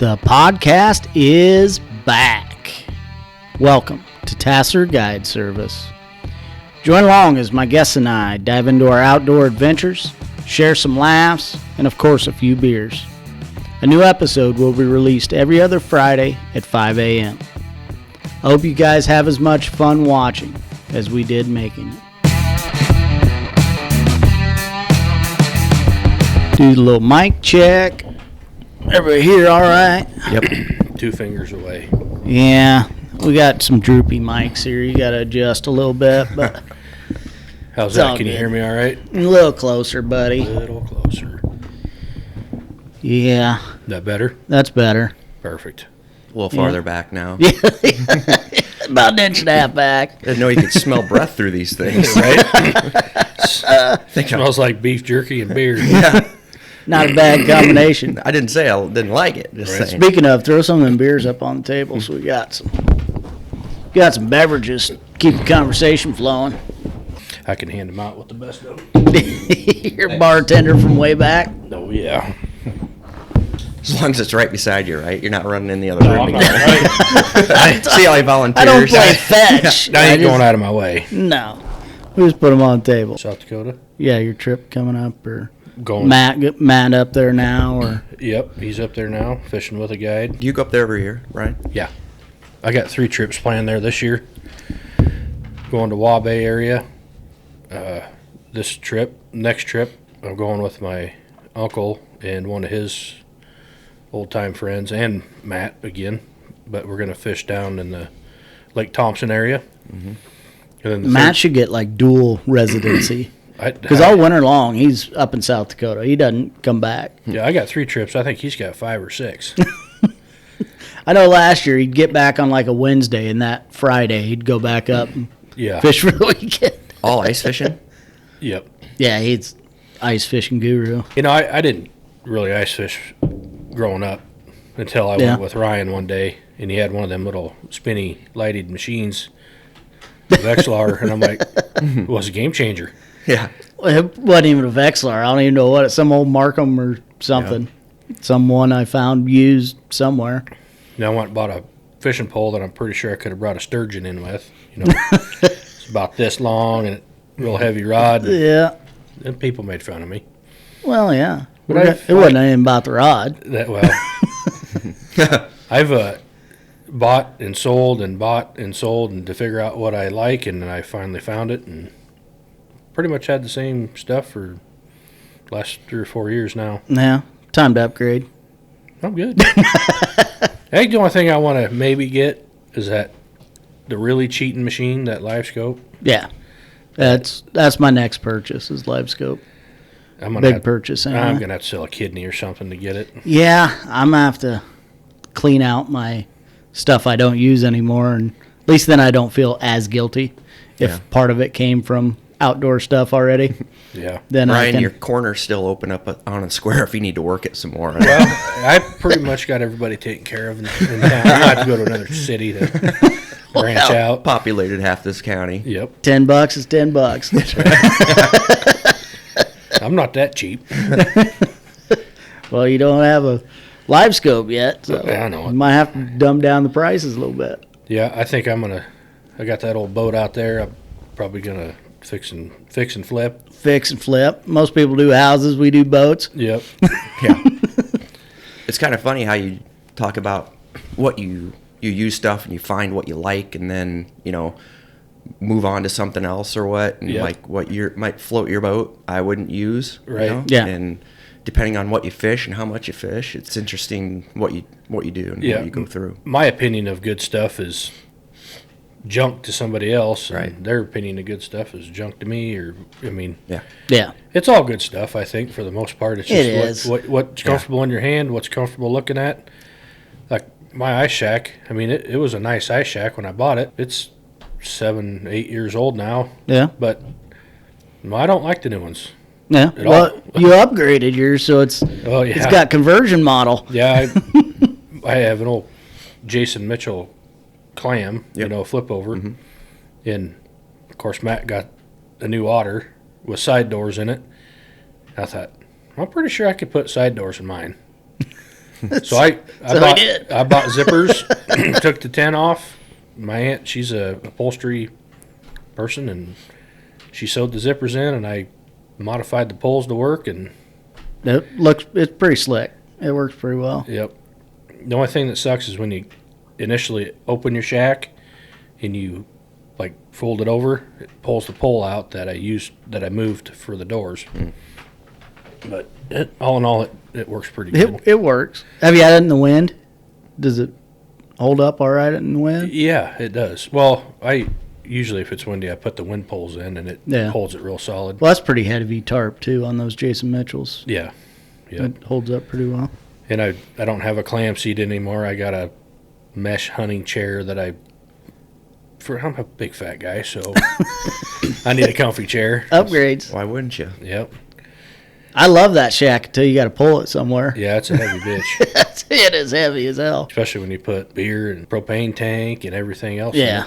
The podcast is back. Welcome to Tasser Guide Service. Join along as my guests and I dive into our outdoor adventures, share some laughs, and of course a few beers. A new episode will be released every other Friday at 5 a.m. I hope you guys have as much fun watching as we did making it. Do the little mic check. Everybody here all right? Yep. 2 fingers away. Yeah, we got some droopy mics here. You got to adjust a little bit, but how's that? Can you hear me all right? A little closer, buddy. A little closer. Yeah. That better? That's better. Perfect. A little farther back now. Yeah. About an inch and a half back. Didn't know you could smell breath through these things. Right? Smells like beef jerky and beer. Yeah. Not a bad combination. I didn't say I didn't like it. Just saying. Speaking of, throw some of them beers up on the table so we got some beverages. Keep the conversation flowing. I can hand them out with the best of them. You're a bartender from way back? Oh, yeah. As long as it's right beside you, right? You're not running in the other room. I'm not right. See how he volunteers. I don't play fetch. I ain't going out of my way. No. We just put them on the table. South Dakota? Yeah, your trip coming up, or Going. Matt up there now, or Yep, he's up there now, fishing with a guide. You go up there every year, right? Yeah. I got 3 trips planned there this year. Going to Wabae area. Next trip, I'm going with my uncle and one of his old-time friends, and Matt again. But we're going to fish down in the Lake Thompson area. Mm-hmm. And then Matt should get like dual residency. Because all winter long, he's up in South Dakota. He doesn't come back. Yeah, I got 3 trips. I think he's got 5 or 6. I know last year he'd get back on like a Wednesday, and that Friday he'd go back up and fish for the weekend. All ice fishing? Yep. Yeah, he's ice fishing guru. You know, I didn't really ice fish growing up until I went with Ryan one day, and he had one of them little spinny lighted machines, Vexilar, and I'm like, it was a game changer. Yeah. It wasn't even a Vexilar. I don't even know what it's. Some old Markham or something. Yeah. Someone I found used somewhere. Now I went and bought a fishing pole that I'm pretty sure I could have brought a sturgeon in with. You know, it's about this long and a real heavy rod. Yeah. And people made fun of me. Well, yeah. But it wasn't anything about the rod. I've bought and sold and to figure out what I like, and then I finally found it and pretty much had the same stuff for the last 3 or 4 years now. Yeah. Time to upgrade. I'm good. I think the only thing I want to maybe get is the really cheating machine, that Live Scope. Yeah. That's my next purchase is Live Scope. Purchase. Anyway. I'm going to have to sell a kidney or something to get it. Yeah. I'm going to have to clean out my stuff I don't use anymore, and at least then I don't feel as guilty if part of it came from outdoor stuff already. Yeah. Then Ryan, your corner's still open up on a square if you need to work it some more. Right? Well, I pretty much got everybody taken care of in town. I have to go to another city to branch out. Populated half this county. Yep. $10 is $10. That's right. I'm not that cheap. Well, you don't have a Live Scope yet, so I know it. You might have to dumb down the prices a little bit. Yeah, I think I got that old boat out there. I'm probably going to fix and flip. Fix and flip. Most people do houses. We do boats. Yep. Yeah. It's kind of funny how you talk about what you use stuff and you find what you like and then, move on to something else or what. And like what might float your boat, I wouldn't use. Right. Yeah. And depending on what you fish and how much you fish, it's interesting what you do and what you go through. My opinion of good stuff is junk to somebody else, right? And their opinion of good stuff is junk to me. Yeah. It's all good stuff. I think for the most part, it's just what's comfortable in your hand, what's comfortable looking at. Like my ice shack. I mean, it was a nice ice shack when I bought it. It's 7-8 years old now. Yeah, but I don't like the new ones. Yeah, well, you upgraded yours, so it's got conversion model. Yeah, I have an old Jason Mitchell clam, flip over. Mm-hmm. And, of course, Matt got a new Otter with side doors in it. I thought, I'm pretty sure I could put side doors in mine. So I bought zippers, took the tent off. My aunt, she's a upholstery person, and she sewed the zippers in, and I modified the poles to work, and it's pretty slick. It works pretty well. Yep. The only thing that sucks is when you initially open your shack and you like fold it over, it pulls the pole out that I moved for the doors. But all in all, it works pretty good. It works. Have you had it in the wind? Does it hold up all right in the wind? Yeah, it does. Well, I usually, if it's windy, I put the wind poles in, and it holds it real solid. Well, that's pretty heavy tarp, too, on those Jason Mitchells. Yeah. It holds up pretty well. And I don't have a clam seat anymore. I got a mesh hunting chair that I'm a big fat guy, so I need a comfy chair. Upgrades. Why wouldn't you? Yep. I love that shack until you got to pull it somewhere. Yeah, it's a heavy bitch. It is heavy as hell. Especially when you put beer and propane tank and everything else in it.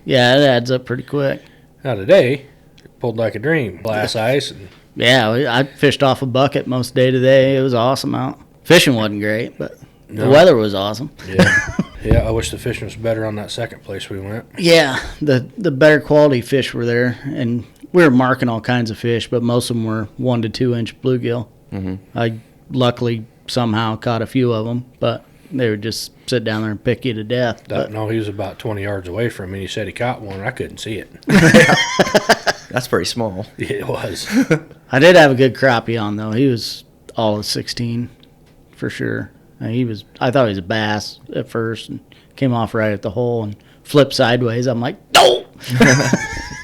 Yeah, it adds up pretty quick. Now today, it pulled like a dream. Glass ice. And yeah, I fished off a bucket most day today. It was awesome out. Fishing wasn't great, but the weather was awesome. Yeah. Yeah, I wish the fishing was better on that second place we went. Yeah, the better quality fish were there, and we were marking all kinds of fish, but most of them were 1 to 2 inch bluegill. Mm-hmm. I luckily somehow caught a few of them, but they would just sit down there and pick you to death. No, he was about 20 yards away from me. He said he caught one. I couldn't see it. That's pretty small. Yeah, it was. I did have a good crappie on, though. He was all of 16 for sure. I thought he was a bass at first, and came off right at the hole and flipped sideways. I'm like, no!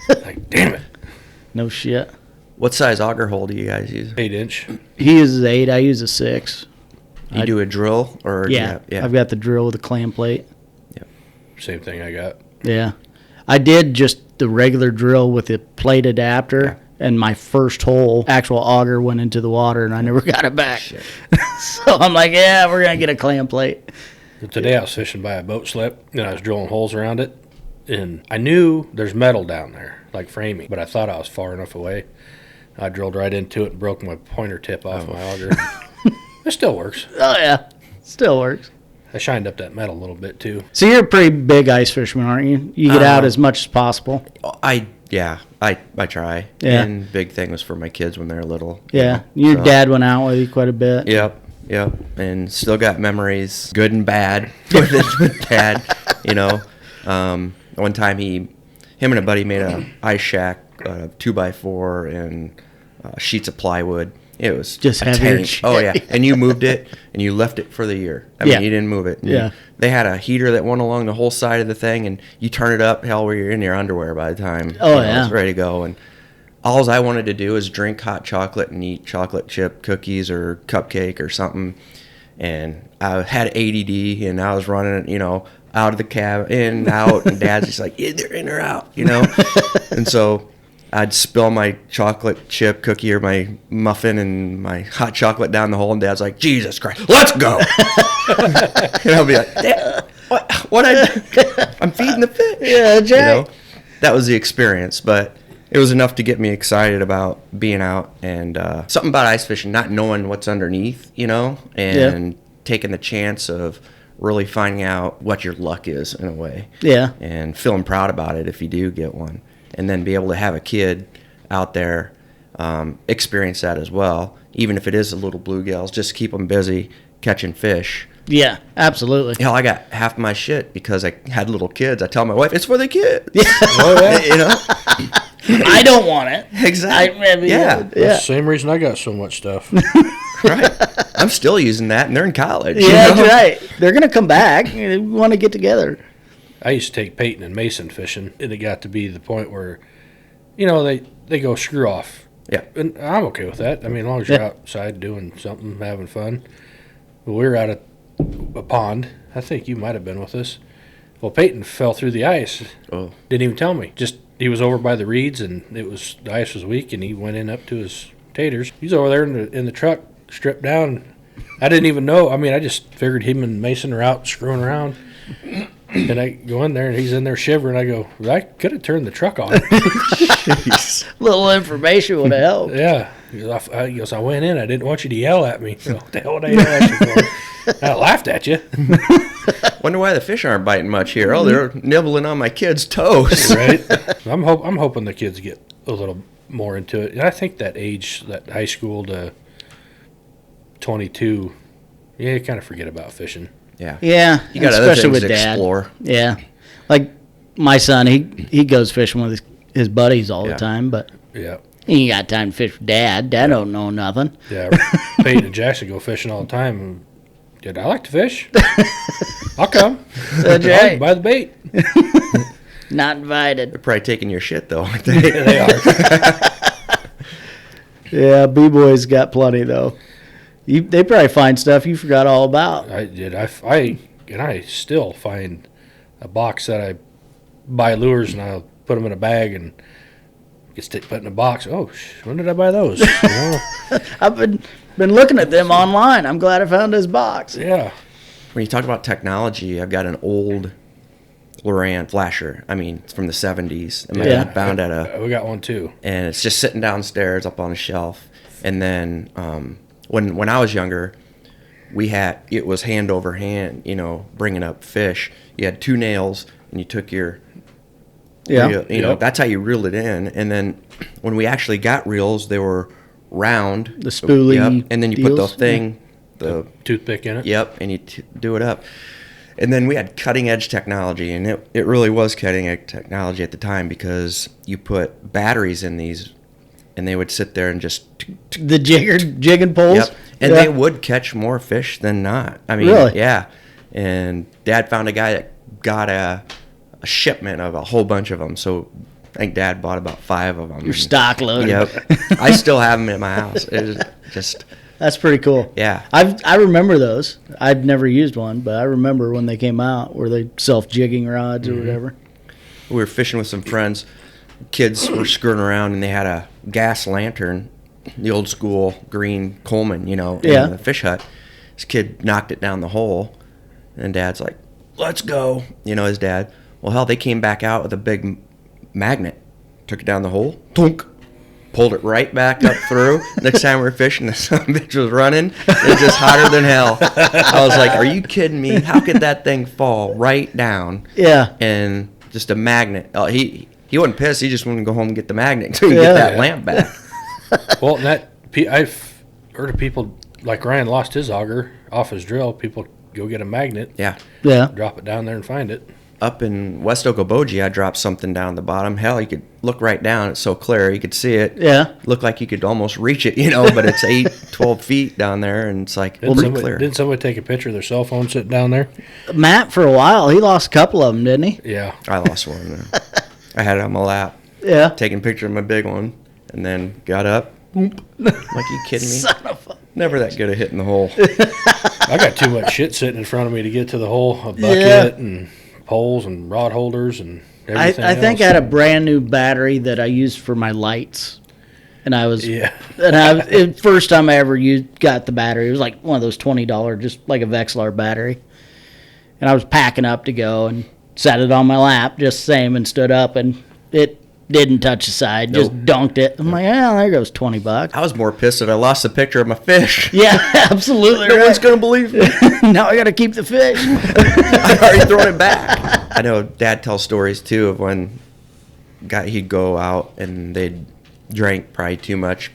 Like, damn it. No shit. What size auger hole do you guys use? 8 inch. He uses 8. I use a 6. You do a drill? Or yeah, I've got the drill with a clam plate. Yeah. Same thing I got. Yeah. I did just the regular drill with the plate adapter, and my first hole, actual auger, went into the water, and I never got it back. So I'm like, yeah, we're going to get a clam plate. But today I was fishing by a boat slip, and I was drilling holes around it, and I knew there's metal down there, like framing, but I thought I was far enough away. I drilled right into it and broke my pointer tip off my auger. It still works. Oh, yeah. Still works. I shined up that metal a little bit, too. So you're a pretty big ice fisherman, aren't you? You get out as much as possible. I try. Yeah. And big thing was for my kids when they're little. Yeah. Your dad went out with you quite a bit. Yep. And still got memories, good and bad, with Dad. One time him and a buddy made a ice shack, 2x4 and sheets of plywood. It was just a tank. Oh, yeah. And you moved it, and you left it for the year. I mean, you didn't move it. And they had a heater that went along the whole side of the thing, and you turn it up, hell, where you're in your underwear by the time it was ready to go. And all I wanted to do is drink hot chocolate and eat chocolate chip cookies or cupcake or something. And I had ADD, and I was running, out of the cab, in, out, and Dad's just like, either in or out, And so I'd spill my chocolate chip cookie or my muffin and my hot chocolate down the hole, and Dad's like, Jesus Christ, let's go! And I'll be like, Dad, what I'm feeding the fish. Yeah, Jack. That was the experience, but it was enough to get me excited about being out and something about ice fishing, not knowing what's underneath, and taking the chance of really finding out what your luck is in a way. Yeah. And feeling proud about it if you do get one. And then be able to have a kid out there experience that as well, even if it is a little bluegills, just keep them busy catching fish. Yeah, absolutely. Hell, I got half my shit because I had little kids. I tell my wife, it's for the kids. Yeah. I don't want it. Exactly. That's the same reason I got so much stuff. Right. I'm still using that, and they're in college. Yeah, that's right. They're going to come back. They want to get together. I used to take Peyton and Mason fishing, and it got to be the point where, they go screw off. Yeah. And I'm okay with that. I mean, as long as you're outside doing something, having fun. But we were out at a pond. I think you might have been with us. Well, Peyton fell through the ice. Oh. Didn't even tell me. He was over by the reeds, and the ice was weak, and he went in up to his taters. He's over there in the truck, stripped down. I didn't even know. I mean, I just figured him and Mason are out screwing around. And I go in there, and he's in there shivering. I go, I could have turned the truck on. Little information would have helped. Yeah. He goes, I went in. I didn't want you to yell at me. So, what the hell would I yell at you for? I laughed at you. Wonder why the fish aren't biting much here. Oh, they're nibbling on my kids' toes. Right. I'm hoping the kids get a little more into it. And I think that age, that high school to 22, yeah, you kind of forget about fishing. Yeah. Yeah. You got other things to explore. Yeah. Like my son, he goes fishing with his buddies all the time, but yeah, he ain't got time to fish with Dad. Dad don't know nothing. Yeah. Peyton and Jackson go fishing all the time. Did I like to fish? I'll come. That's right. Buy the bait. Not invited. They're probably taking your shit, though. They are. Yeah, B-Boys got plenty, though. They probably find stuff you forgot all about. I did. I still find a box that I buy lures, and I'll put them in a bag and put in a box. Oh, when did I buy those? I've been looking at them online. I'm glad I found this box. Yeah. When you talk about technology, I've got an old Lowrance flasher. I mean, it's from the 70s. I found at we got one too. And it's just sitting downstairs up on a shelf. And then when I was younger, it was hand over hand, bringing up fish. You had 2 nails, and you took your reel, that's how you reeled it in. And then when we actually got reels, they were round. The spoolie. Yep. And then you put the thing, the toothpick in it. Yep, and you do it up. And then we had cutting edge technology, and it really was cutting edge technology at the time, because you put batteries in these, and they would sit there and just the jig and pulls. Yep. And they would catch more fish than not. I mean, really? Yeah. And Dad found a guy that got a shipment of a whole bunch of them. So I think Dad bought about 5 of them. Your stock loaded. Yep. I still have them in my house. It's just. That's pretty cool. Yeah. I remember those. I've never used one, but I remember when they came out, were they self-jigging rods or whatever? We were fishing with some friends. Kids were screwing around, and they had a gas lantern, the old school green Coleman, in the fish hut. This kid knocked it down the hole, and Dad's like, let's go, his dad. Well, hell, they came back out with a big magnet, took it down the hole, thunk, pulled it right back up through. Next time we were fishing, the son of a bitch was running. It was just hotter than hell. I was like, are you kidding me? How could that thing fall right down? Yeah. And just a magnet. Oh, he wasn't pissed. He just wanted to go home and get the magnet so he could get that lamp back. Well, I've heard of people, like Ryan lost his auger off his drill. People go get a magnet. Yeah. Yeah. Drop it down there and find it. Up in West Okoboji, I dropped something down the bottom. Hell, you could look right down. It's so clear. You could see it. Yeah. Looked like you could almost reach it, but it's 12 feet down there, and it's like pretty clear. Didn't somebody take a picture of their cell phone sitting down there? Matt, for a while, he lost a couple of them, didn't he? Yeah. I lost one there. I had it on my lap. Yeah. Taking a picture of my big one, and then got up. Boom. Like, you kidding me? Son of a... Never that good at hitting the hole. I got too much shit sitting in front of me to get to the hole. A bucket and poles and rod holders and everything I think else. I had a brand new battery that I used for my lights. And I was... Yeah. And first time I ever got the battery, it was like one of those $20, just like a Vexilar battery. And I was packing up to go and sat it on my lap, just the same, and stood up, and it didn't touch the side, just dunked it. I'm like, there goes $20. I was more pissed that I lost a picture of my fish. Yeah, absolutely. No one's going to believe me. Now I got to keep the fish. I've already thrown it back. I know Dad tells stories, too, of when he'd go out and they'd drank probably too much.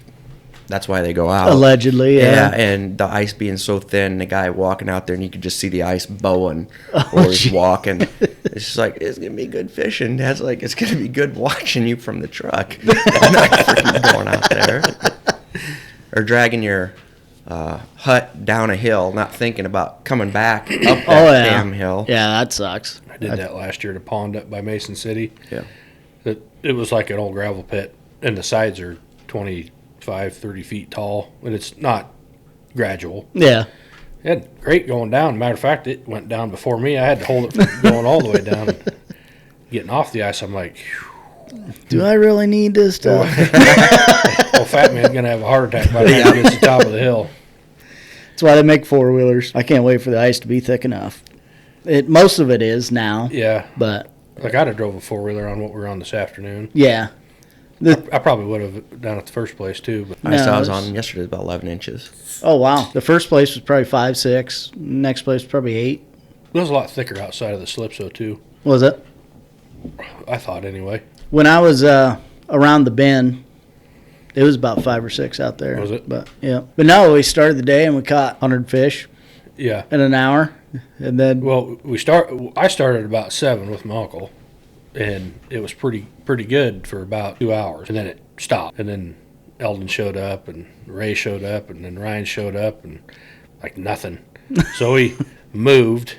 That's why they go out. Allegedly, yeah. Yeah, and the ice being so thin, the guy walking out there, and you could just see the ice bowing while he's walking. It's just like, it's going to be good fishing. Dad's like, it's going to be good watching you from the truck. I'm not freaking going out there. Or dragging your hut down a hill, not thinking about coming back up that damn hill. Yeah, that sucks. I did that last year at a pond up by Mason City. Yeah. It was like an old gravel pit, and the sides are 25-30 feet tall, and it's not gradual. Yeah. It had great going down. Matter of fact, it went down before me. I had to hold it from going all the way down. And getting off the ice, I'm like, do I really need this stuff? Oh, fat man's going to have a heart attack by the time he gets to the top of the hill. That's why they make four-wheelers. I can't wait for the ice to be thick enough. Most of it is now. Yeah. But like I'd have drove a four-wheeler on what we were on this afternoon. yeah. I probably would have down at the first place too. But I saw I was on them yesterday, about 11 inches. Oh, wow. The first place was probably 5, 6. Next place was probably 8. It was a lot thicker outside of the slips, though, too. Was it? I thought, anyway. When I was around the bend, it was about 5 or 6 out there. Was it? But yeah. But no, we started the day and we caught 100 fish. Yeah. In an hour, and then. Well, I started at about 7 with my uncle, and it was pretty good for about 2 hours, and then it stopped, and then Eldon showed up, and Ray showed up, and then Ryan showed up, and like nothing. So we moved.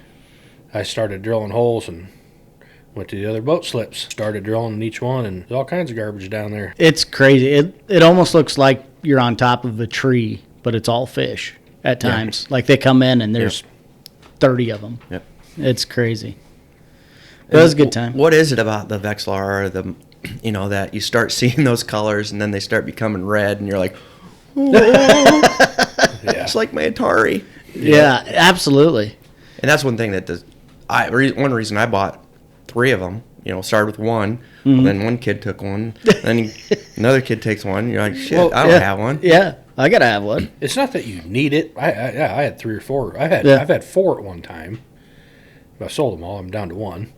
I started drilling holes and went to the other boat slips. Started drilling in each one, and there's all kinds of garbage down there. It's crazy. It almost looks like you're on top of a tree, but it's all fish at times. Yeah. Like they come in and there's 30 of them. Yep. It's crazy. It was a good time. What is it about the Vexilar, that you start seeing those colors and then they start becoming red and you're like, it's like my Atari. Yeah, absolutely. And that's one thing that one reason I bought 3 of them. Started with one, then one kid took one, then another kid takes one. You're like, shit, I don't have one. Yeah, I gotta have one. It's not that you need it. I had 3 or 4. I've had 4 at one time. I sold them all. I'm down to 1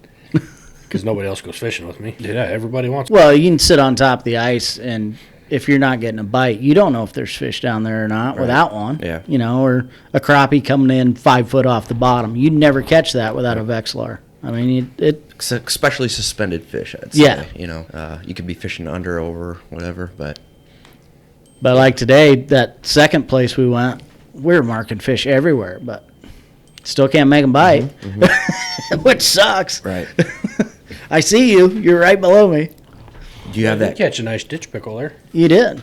because nobody else goes fishing with me. Yeah, everybody wants. Well, you can sit on top of the ice, and if you're not getting a bite, you don't know if there's fish down there or not without one. Yeah. Or a crappie coming in 5 foot off the bottom. You'd never catch that without a Vexilar. I mean, especially suspended fish, I'd say. Yeah. You could be fishing under, over, whatever, but like today, that second place we went, we were marking fish everywhere, but still can't make them bite, which sucks. Right. I see you. You're right below me. Do you have that? Catch a nice ditch pickle there. You did.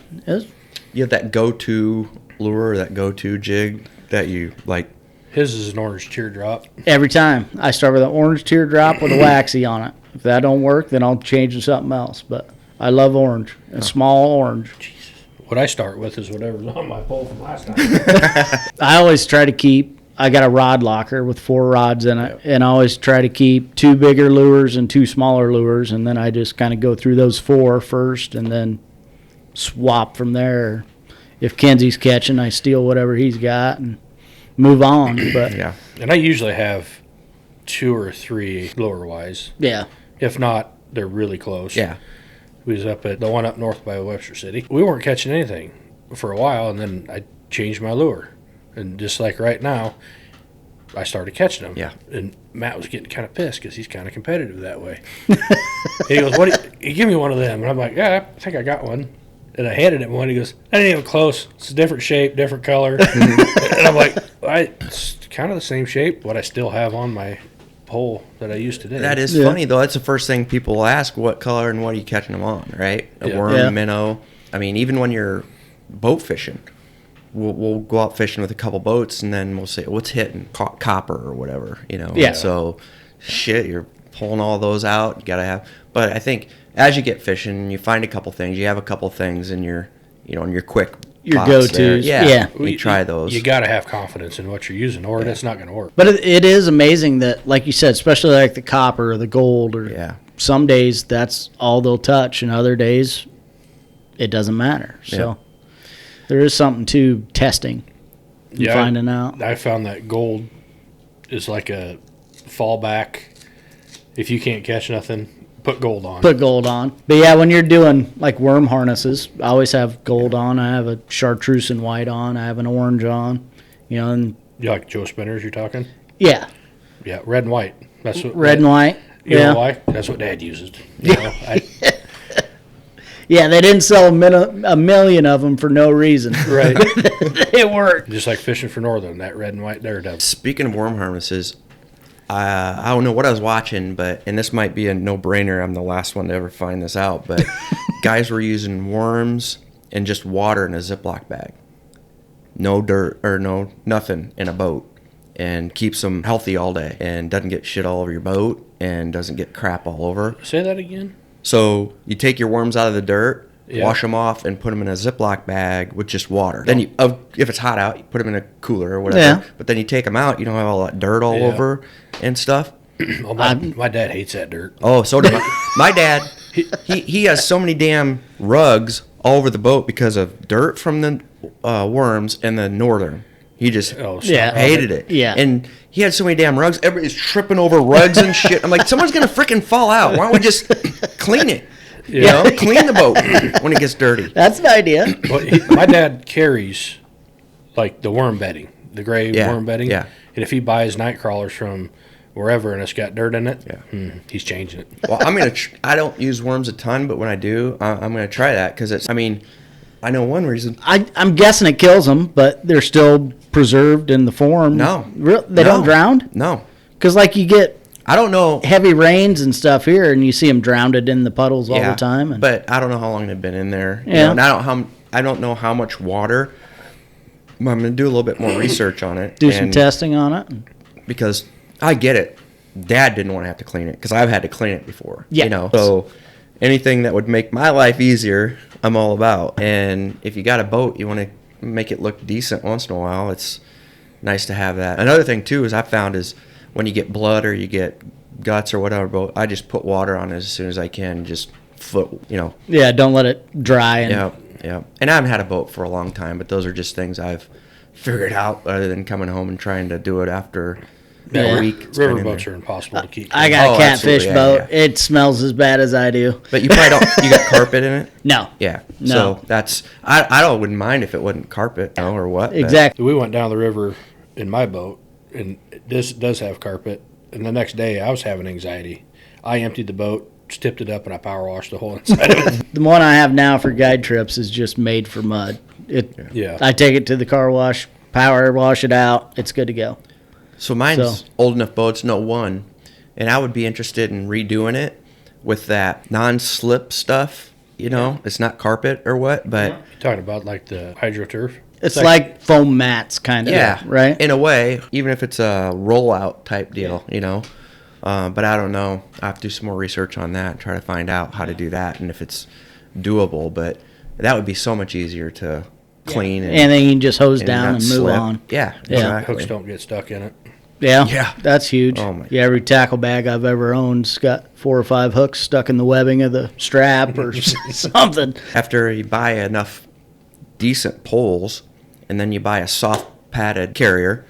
You have that go-to lure, or that go-to jig that you like? His is an orange teardrop. Every time. I start with an orange teardrop with a waxy on it. If that don't work, then I'll change to something else. But I love orange. A small orange. Jesus. What I start with is whatever's on my pole from last time. I always try to keep, I got a rod locker with 4 rods in it, and I always try to keep 2 bigger lures and 2 smaller lures, and then I just kind of go through those 4 first and then swap from there. If Kinsey's catching, I steal whatever he's got and move on. But yeah. And I usually have 2 or 3 lure-wise. Yeah. If not, they're really close. Yeah. We was up at the one up north by Webster City. We weren't catching anything for a while, and then I changed my lure. And just like right now, I started catching them. Yeah. And Matt was getting kind of pissed because he's kind of competitive that way. He goes, give me one of them. And I'm like, yeah, I think I got one. And I handed him one. He goes, I ain't even close. It's a different shape, different color. And I'm like, it's kind of the same shape, but I still have on my pole that I used today. That is funny, though. That's the first thing people ask, what color and what are you catching them on, right? A worm, minnow. I mean, even when you're boat fishing, we'll go out fishing with a couple boats, and then we'll say, what's hitting? Copper or whatever, Yeah. So, shit, you're pulling all those out. You got to have. But I think as you get fishing, you find a couple things. You have a couple things in your, in your quick your go-tos. Yeah. You try those. You got to have confidence in what you're using, or it's not going to work. But it is amazing that, like you said, especially like the copper or the gold, or some days that's all they'll touch, and other days it doesn't matter. So there is something to testing and finding out. I found that gold is like a fallback. If you can't catch nothing, put gold on. But yeah, when you're doing like worm harnesses, I always have gold on. I have a chartreuse and white on. I have an orange on. And you like Joe Spinners you're talking? Yeah. Yeah, red and white. That's what red and white. You know why? That's what Dad uses. Yeah, they didn't sell a million of them for no reason. Right. It worked. Just like fishing for Northern, that red and white Daredevil. Speaking of worm harnesses, I don't know what I was watching, and this might be a no-brainer. I'm the last one to ever find this out, but guys were using worms and just water in a Ziploc bag. No dirt or nothing in a boat, and keeps them healthy all day and doesn't get shit all over your boat and doesn't get crap all over. Say that again? So you take your worms out of the dirt, wash them off, and put them in a Ziploc bag with just water. Then if it's hot out, you put them in a cooler or whatever. Yeah. But then you take them out, you don't have all that dirt all over and stuff. My dad hates that dirt. Oh, so did my dad. He has so many damn rugs all over the boat because of dirt from the worms and the northern. He just hated it. Yeah. And he had so many damn rugs. Everybody's tripping over rugs and shit. I'm like, someone's going to freaking fall out. Why don't we just clean it? You know, clean the boat when it gets dirty. That's an idea. Well, my dad carries, like, the worm bedding, the gray worm bedding. Yeah. And if he buys night crawlers from wherever and it's got dirt in it, he's changing it. Well, I don't use worms a ton, but when I do, I'm going to try that because it's, I mean, I know one reason. I'm guessing it kills them, but they're still preserved in the form. No. They don't drown? No. Because, like, you get I don't know heavy rains and stuff here, and you see them drowned in the puddles all the time. But I don't know how long they've been in there. Yeah. And I don't know how much water. I'm going to do a little bit more research on it. Do some testing on it. Because I get it. Dad didn't want to have to clean it because I've had to clean it before. Yeah. You know, so anything that would make my life easier, I'm all about. And if you got a boat, you want to make it look decent once in a while. It's nice to have that. Another thing too is I found is when you get blood or you get guts or whatever, boat, I just put water on it as soon as I can. Just Yeah, don't let it dry. Yeah. And I haven't had a boat for a long time, but those are just things I've figured out other than coming home and trying to do it after a week. River boats are impossible to keep. I got a catfish boat. Yeah. It smells as bad as I do. But you probably don't. You got carpet in it? No. Yeah. No. So that's I wouldn't mind if it wasn't carpet, or what. Exactly. We went down the river in my boat, and this does have carpet. And the next day, I was having anxiety. I emptied the boat, tipped it up, and I power washed the whole inside of it. The one I have now for guide trips is just made for mud. I take it to the car wash, power wash it out. It's good to go. So mine's old enough boats, no one, and I would be interested in redoing it with that non-slip stuff. You know, it's not carpet or what, but you're talking about like the hydroturf. It's like foam mats, kind of. Yeah, right. In a way, even if it's a rollout type deal, you know. But I don't know. I have to do some more research on that and try to find out how to do that and if it's doable. But that would be so much easier to clean. And then you can just hose down and move on. Yeah, exactly. Hooks don't get stuck in it. Yeah, that's huge. Oh my every tackle bag I've ever owned's got 4 or 5 hooks stuck in the webbing of the strap or something. After you buy enough decent poles, and then you buy a soft padded carrier,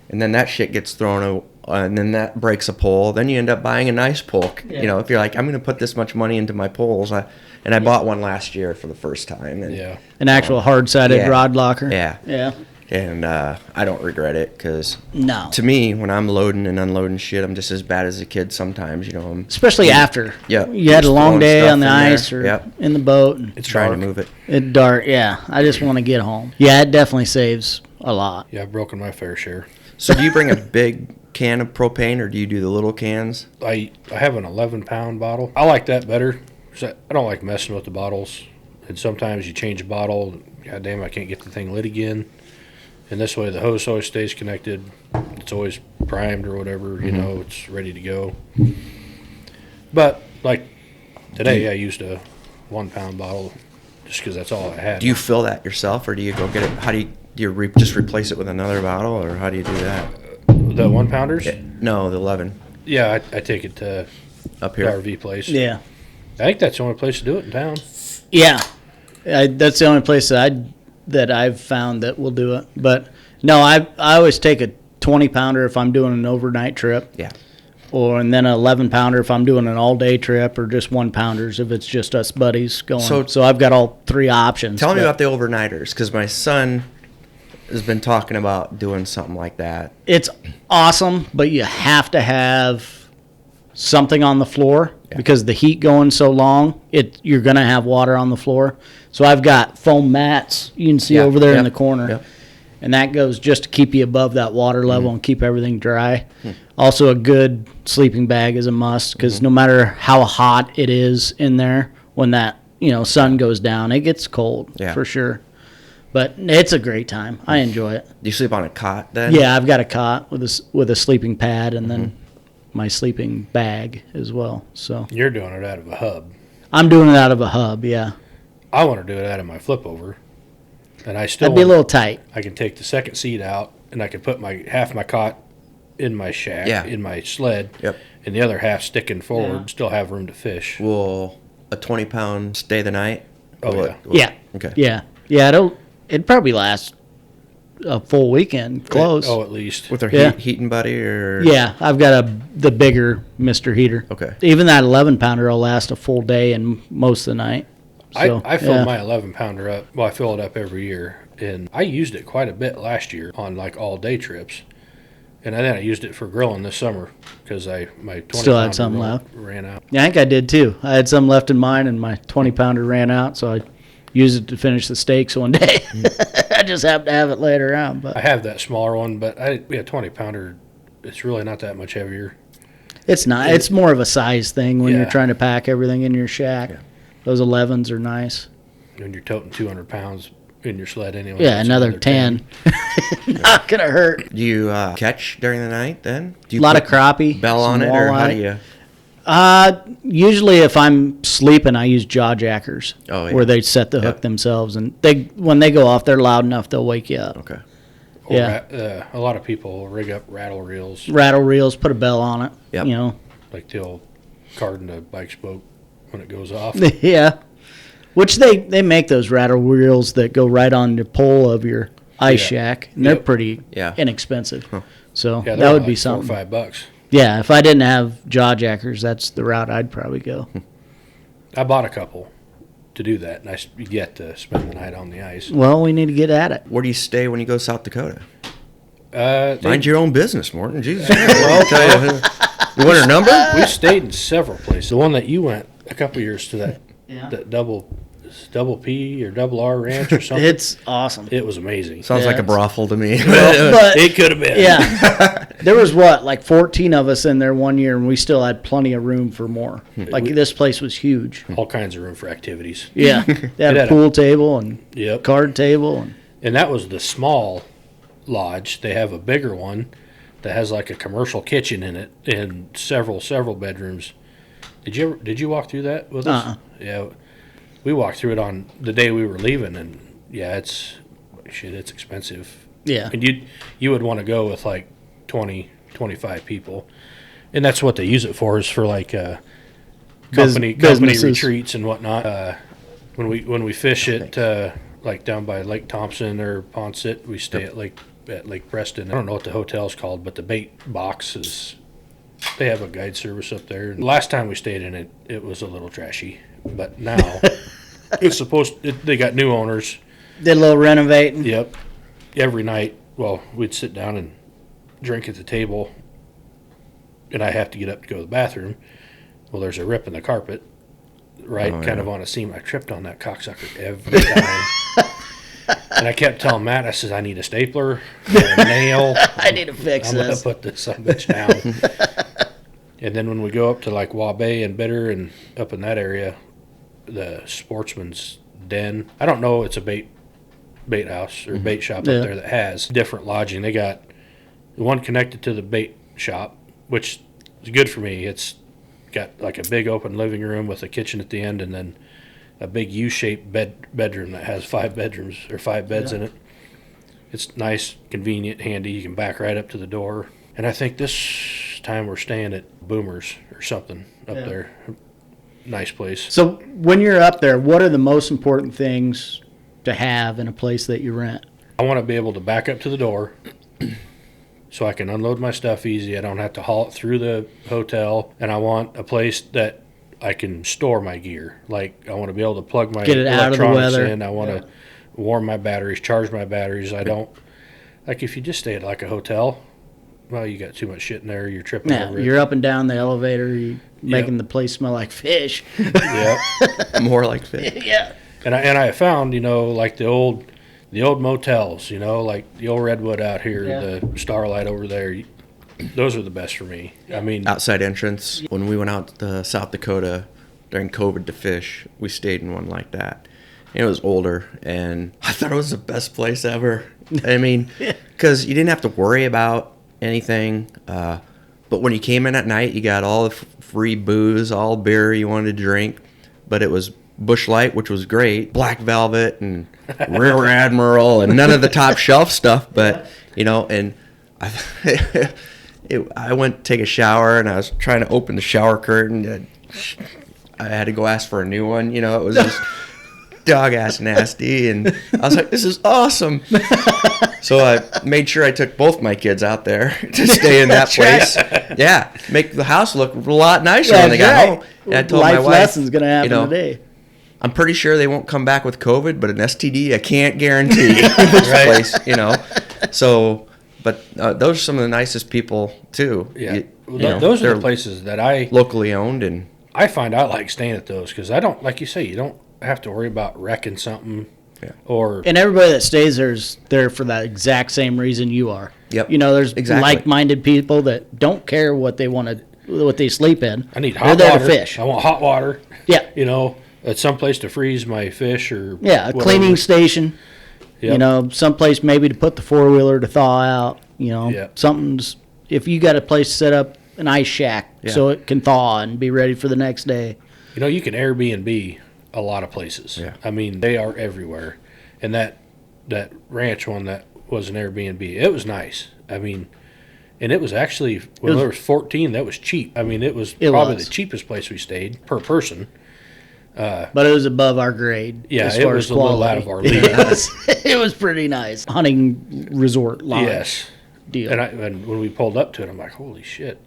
and then that shit gets thrown and then that breaks a pole, then you end up buying a nice pole. You know, if you're like, I'm going to put this much money into my poles, I bought one last year for the first time. And, an actual hard-sided rod locker. Yeah. And I don't regret it because to me, when I'm loading and unloading shit, I'm just as bad as a kid sometimes. You know, especially after. Yeah, you had a long day on the ice or in the boat. And it's trying to move it. It's dark. Yeah, I just want to get home. Yeah, it definitely saves a lot. Yeah, I've broken my fair share. So do you bring a big can of propane or do you do the little cans? I have an 11-pound bottle. I like that better. I don't like messing with the bottles. And sometimes you change a bottle. God damn, I can't get the thing lit again. And this way the hose always stays connected. It's always primed or whatever, you know, it's ready to go. But, like, today I used a 1-pound bottle just because that's all I had. Do you fill that yourself or do you go get it? How do you just replace it with another bottle or how do you do that? The 1-pounders? Yeah, no, the 11. Yeah, I take it to up here. the RV place. Yeah. I think that's the only place to do it in town. Yeah. That's the only place that I've found that will do it. But no, I always take a 20-pounder if I'm doing an overnight trip. Yeah. And then an 11-pounder if I'm doing an all-day trip, or just 1-pounders if it's just us buddies going. So I've got all 3 options. Tell me about the overnighters, because my son has been talking about doing something like that. It's awesome, but you have to have something on the floor because the heat going so long, you're going to have water on the floor. So I've got foam mats you can see over there in the corner. Yep. And that goes just to keep you above that water level and keep everything dry. Also, a good sleeping bag is a must because no matter how hot it is in there, when that sun goes down, it gets cold for sure. But it's a great time. I enjoy it. Do you sleep on a cot then? Yeah, I've got a cot with a sleeping pad and then my sleeping bag as well. So you're doing it out of a hub. I'm doing it out of a hub. Yeah. I want to do it out of my flip over. And that'd be a little tight. I can take the second seat out, and I can put half my cot in my shack, in my sled, and the other half sticking forward, still have room to fish. Well, a 20-pound stay the night? Oh, yeah. Okay. Yeah. It'd probably last a full weekend, close. Oh, at least. With our heating buddy or? Yeah, I've got the bigger Mr. Heater. Okay. Even that 11-pounder will last a full day and most of the night. So, I filled my 11-pounder up. Well, I fill it up every year, and I used it quite a bit last year on like all-day trips. And then I used it for grilling this summer because my 20-pounder still had some left. Ran out. Yeah, I think I did too. I had some left in mine, and my 20-pounder ran out, so I used it to finish the steaks one day. I just happened to have it later on. But I have that smaller one, but 20-pounder, it's really not that much heavier. It's not. It's more of a size thing when you're trying to pack everything in your shack. Yeah. Those 11s are nice. And you're toting 200 pounds in your sled anyway. Yeah, another 10. Not going to hurt. Do you catch during the night then? Do you a lot of crappie. Bell on it, or how do you? Usually if I'm sleeping, I use jaw jackers. Oh, yeah. Where they set the hook themselves. And when they go off, they're loud enough, they'll wake you up. Okay. Or a lot of people rig up rattle reels. Rattle reels, put a bell on it. Yep. You know. Like the old card in the bike spoke when it goes off. Yeah. Which they make those rattle reels that go right on the pole of your ice shack. And they're pretty inexpensive. Huh. So that would be something. $4 or $5. Yeah, if I didn't have jaw jackers, that's the route I'd probably go. I bought a couple to do that, and I yet to spend the night on the ice. Well, we need to get at it. Where do you stay when you go to South Dakota? Mind your own business, Morton. Jesus. You want her number? We stayed in several places. The one that you went a couple years to that double P or double R ranch or something. It's awesome. It was amazing. Sounds like a brothel to me. But it could have been. Yeah. There was like 14 of us in there one year, and we still had plenty of room for more. Like this place was huge. All kinds of room for activities. Yeah. They had a pool table and card table. And that was the small lodge. They have a bigger one that has like a commercial kitchen in it and several bedrooms. Did you walk through that with us? Yeah. We walked through it on the day we were leaving, and it's expensive. Yeah. And you would want to go with like 20, 25 people. And that's what they use it for, is for like company retreats and whatnot. When we fish it like down by Lake Thompson or Ponset, we stay at Lake Preston. I don't know what the hotel's called, but the bait box is, they have a guide service up there. And last time we stayed in it, it was a little trashy. But now they got new owners. Did a little renovating. Yep. Every night, we'd sit down and drink at the table, and I have to get up to go to the bathroom. Well, there's a rip in the carpet, right, kind of on a seam. I tripped on that cocksucker every time. And I kept telling Matt, I said, I need a stapler, a nail. I need to fix this. I'm going to put this son of a bitch down. And then when we go up to like Waubay and Bitter and up in that area, the Sportsman's Den, I don't know, it's a bait house or bait shop up there that has different lodging. They got one connected to the bait shop, which is good for me. It's got like a big open living room with a kitchen at the end, and then a big U-shaped bedroom that has 5 bedrooms or 5 beds in it. It's nice, convenient, handy. You can back right up to the door. And I think this time we're staying at Boomers or something up there. Nice place. So when you're up there, what are the most important things to have in a place that you rent? I want to be able to back up to the door so I can unload my stuff easy. I don't have to haul it through the hotel. And I want a place that I can store my gear. Like, I want to be able to plug my electronics in. I want to warm my batteries, charge my batteries. I don't, like, if you just stay at like a hotel, well, you got too much shit in there. You're tripping over it. You're up and down the elevator. You're making the place smell like fish. Yeah. More like fish. Yeah. And I found, like the old motels, like the old Redwood out here, the Starlight over there. Those are the best for me. I mean, outside entrance. When we went out to South Dakota during COVID to fish, we stayed in one like that. And it was older, and I thought it was the best place ever. I mean, because you didn't have to worry about anything. But when you came in at night, you got all the free booze, all beer you wanted to drink. But it was Busch Light, which was great, Black Velvet and Rear Admiral, and none of the top shelf stuff. But and I went to take a shower, and I was trying to open the shower curtain. I had to go ask for a new one. You know, it was just dog-ass nasty. And I was like, this is awesome. So I made sure I took both my kids out there to stay in that place. Right. Yeah, make the house look a lot nicer when they got home. And I told my wife, lesson's going to happen today. I'm pretty sure they won't come back with COVID, but an STD, I can't guarantee this place, you know. So, but those are some of the nicest people, too. Yeah. Those are the places that I... locally owned. And I find I like staying at those because I don't, like you say, you don't have to worry about wrecking something. Yeah. And everybody that stays there is there for that exact same reason you are. Yep. You know, there's like-minded people that don't care what they sleep in. I need hot water. They're there to fish. I want hot water. Yeah. You know, at some place to freeze my fish or a cleaning station. Yep. You know, someplace maybe to put the four-wheeler to thaw out. You know, something's, if you got a place to set up an ice shack so it can thaw and be ready for the next day. You know, you can Airbnb a lot of places. Yeah. I mean, they are everywhere. And that ranch one that was an Airbnb, it was nice. I mean, and it was actually, when there was 14, that was cheap. I mean, it was probably the cheapest place we stayed per person. But it was above our grade. Yeah, as it far was as a little out of our league. It was pretty nice. Hunting resort lodge deal. And when we pulled up to it, I'm like, holy shit.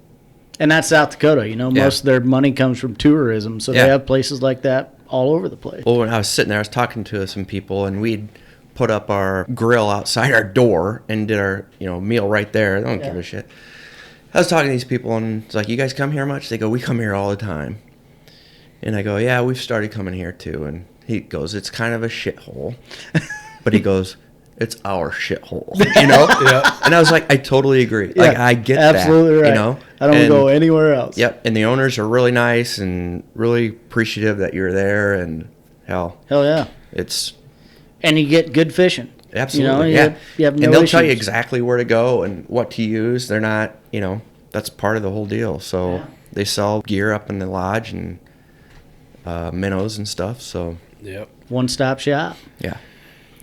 And that's South Dakota. You know, most of their money comes from tourism, so they have places like that all over the place. Well, when I was sitting there, I was talking to some people, and we'd put up our grill outside our door and did our meal right there. They don't give a shit. I was talking to these people, and it's like, you guys come here much? They go, we come here all the time. And I go, yeah, we've started coming here too. And he goes, it's kind of a shithole. But he goes, it's our shithole, you know? And I was like, I totally agree. Like, I get absolutely that, right. you know? I don't go anywhere else. Yep. And the owners are really nice and really appreciative that you're there. And hell yeah. And you get good fishing. Absolutely. You have no and they'll issues. tell you exactly where to go and what to use. They're not, that's part of the whole deal. So they sell gear up in the lodge and minnows and stuff. So one-stop shop.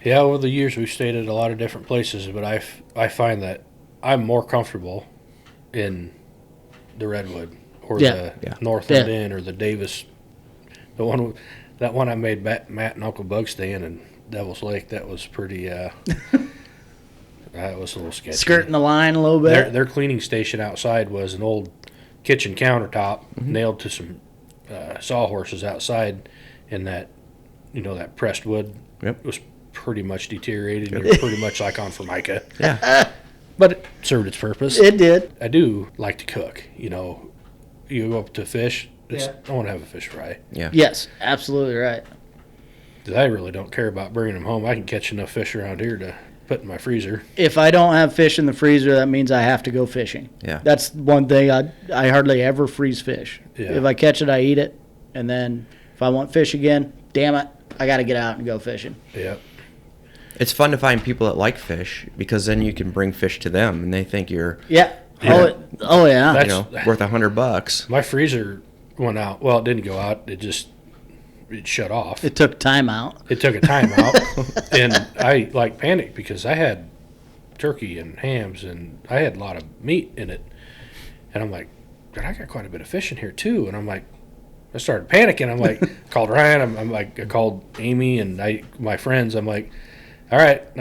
Yeah, over the years we've stayed at a lot of different places, but I find that I'm more comfortable in the Redwood or the Northland Inn or the Davis. That one I made Matt and Uncle Bug stay in Devil's Lake. That was pretty. That was a little sketchy. Skirting the line a little bit. Their cleaning station outside was an old kitchen countertop nailed to some sawhorses outside, and that that pressed wood was pretty much deteriorated. And it was pretty much like on Formica. But it served its purpose. It did. I do like to cook. You go up to fish. I want to have a fish fry. Yes, absolutely right. I really don't care about bringing them home. I can catch enough fish around here to put in my freezer. If I don't have fish in the freezer, that means I have to go fishing. That's one thing. I hardly ever freeze fish. If I catch it, I eat it. And then if I want fish again, damn it, I got to get out and go fishing. It's fun to find people that like fish because then you can bring fish to them and they think you're worth $100. My freezer went out. Well, it didn't go out. It shut off. It took time out. It took a time out. And I panicked because I had turkey and hams and I had a lot of meat in it. And I'm like, I got quite a bit of fish in here too. And I'm like, I started panicking. I'm like, called Ryan. I called Amy and my friends. I'm like, all right,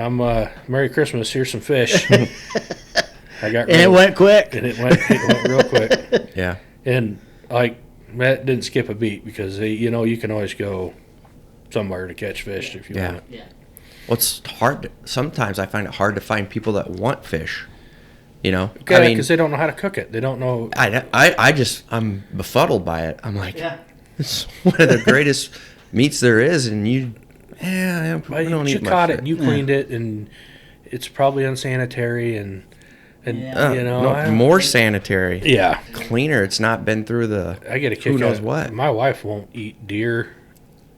Merry Christmas. Here's some fish. It went quick. And it went real quick. Yeah. And Matt didn't skip a beat because you can always go somewhere to catch fish if you want. Well, it's hard. Sometimes I find it hard to find people that want fish. Because they don't know how to cook it. They don't know. I'm befuddled by it. I'm like, it's one of the greatest meats there is, and you don't eat you caught it, and you cleaned it, and it's probably unsanitary, and more sanitary. Yeah, cleaner. It's not been through the. I get a kick. Who knows what? My wife won't eat deer,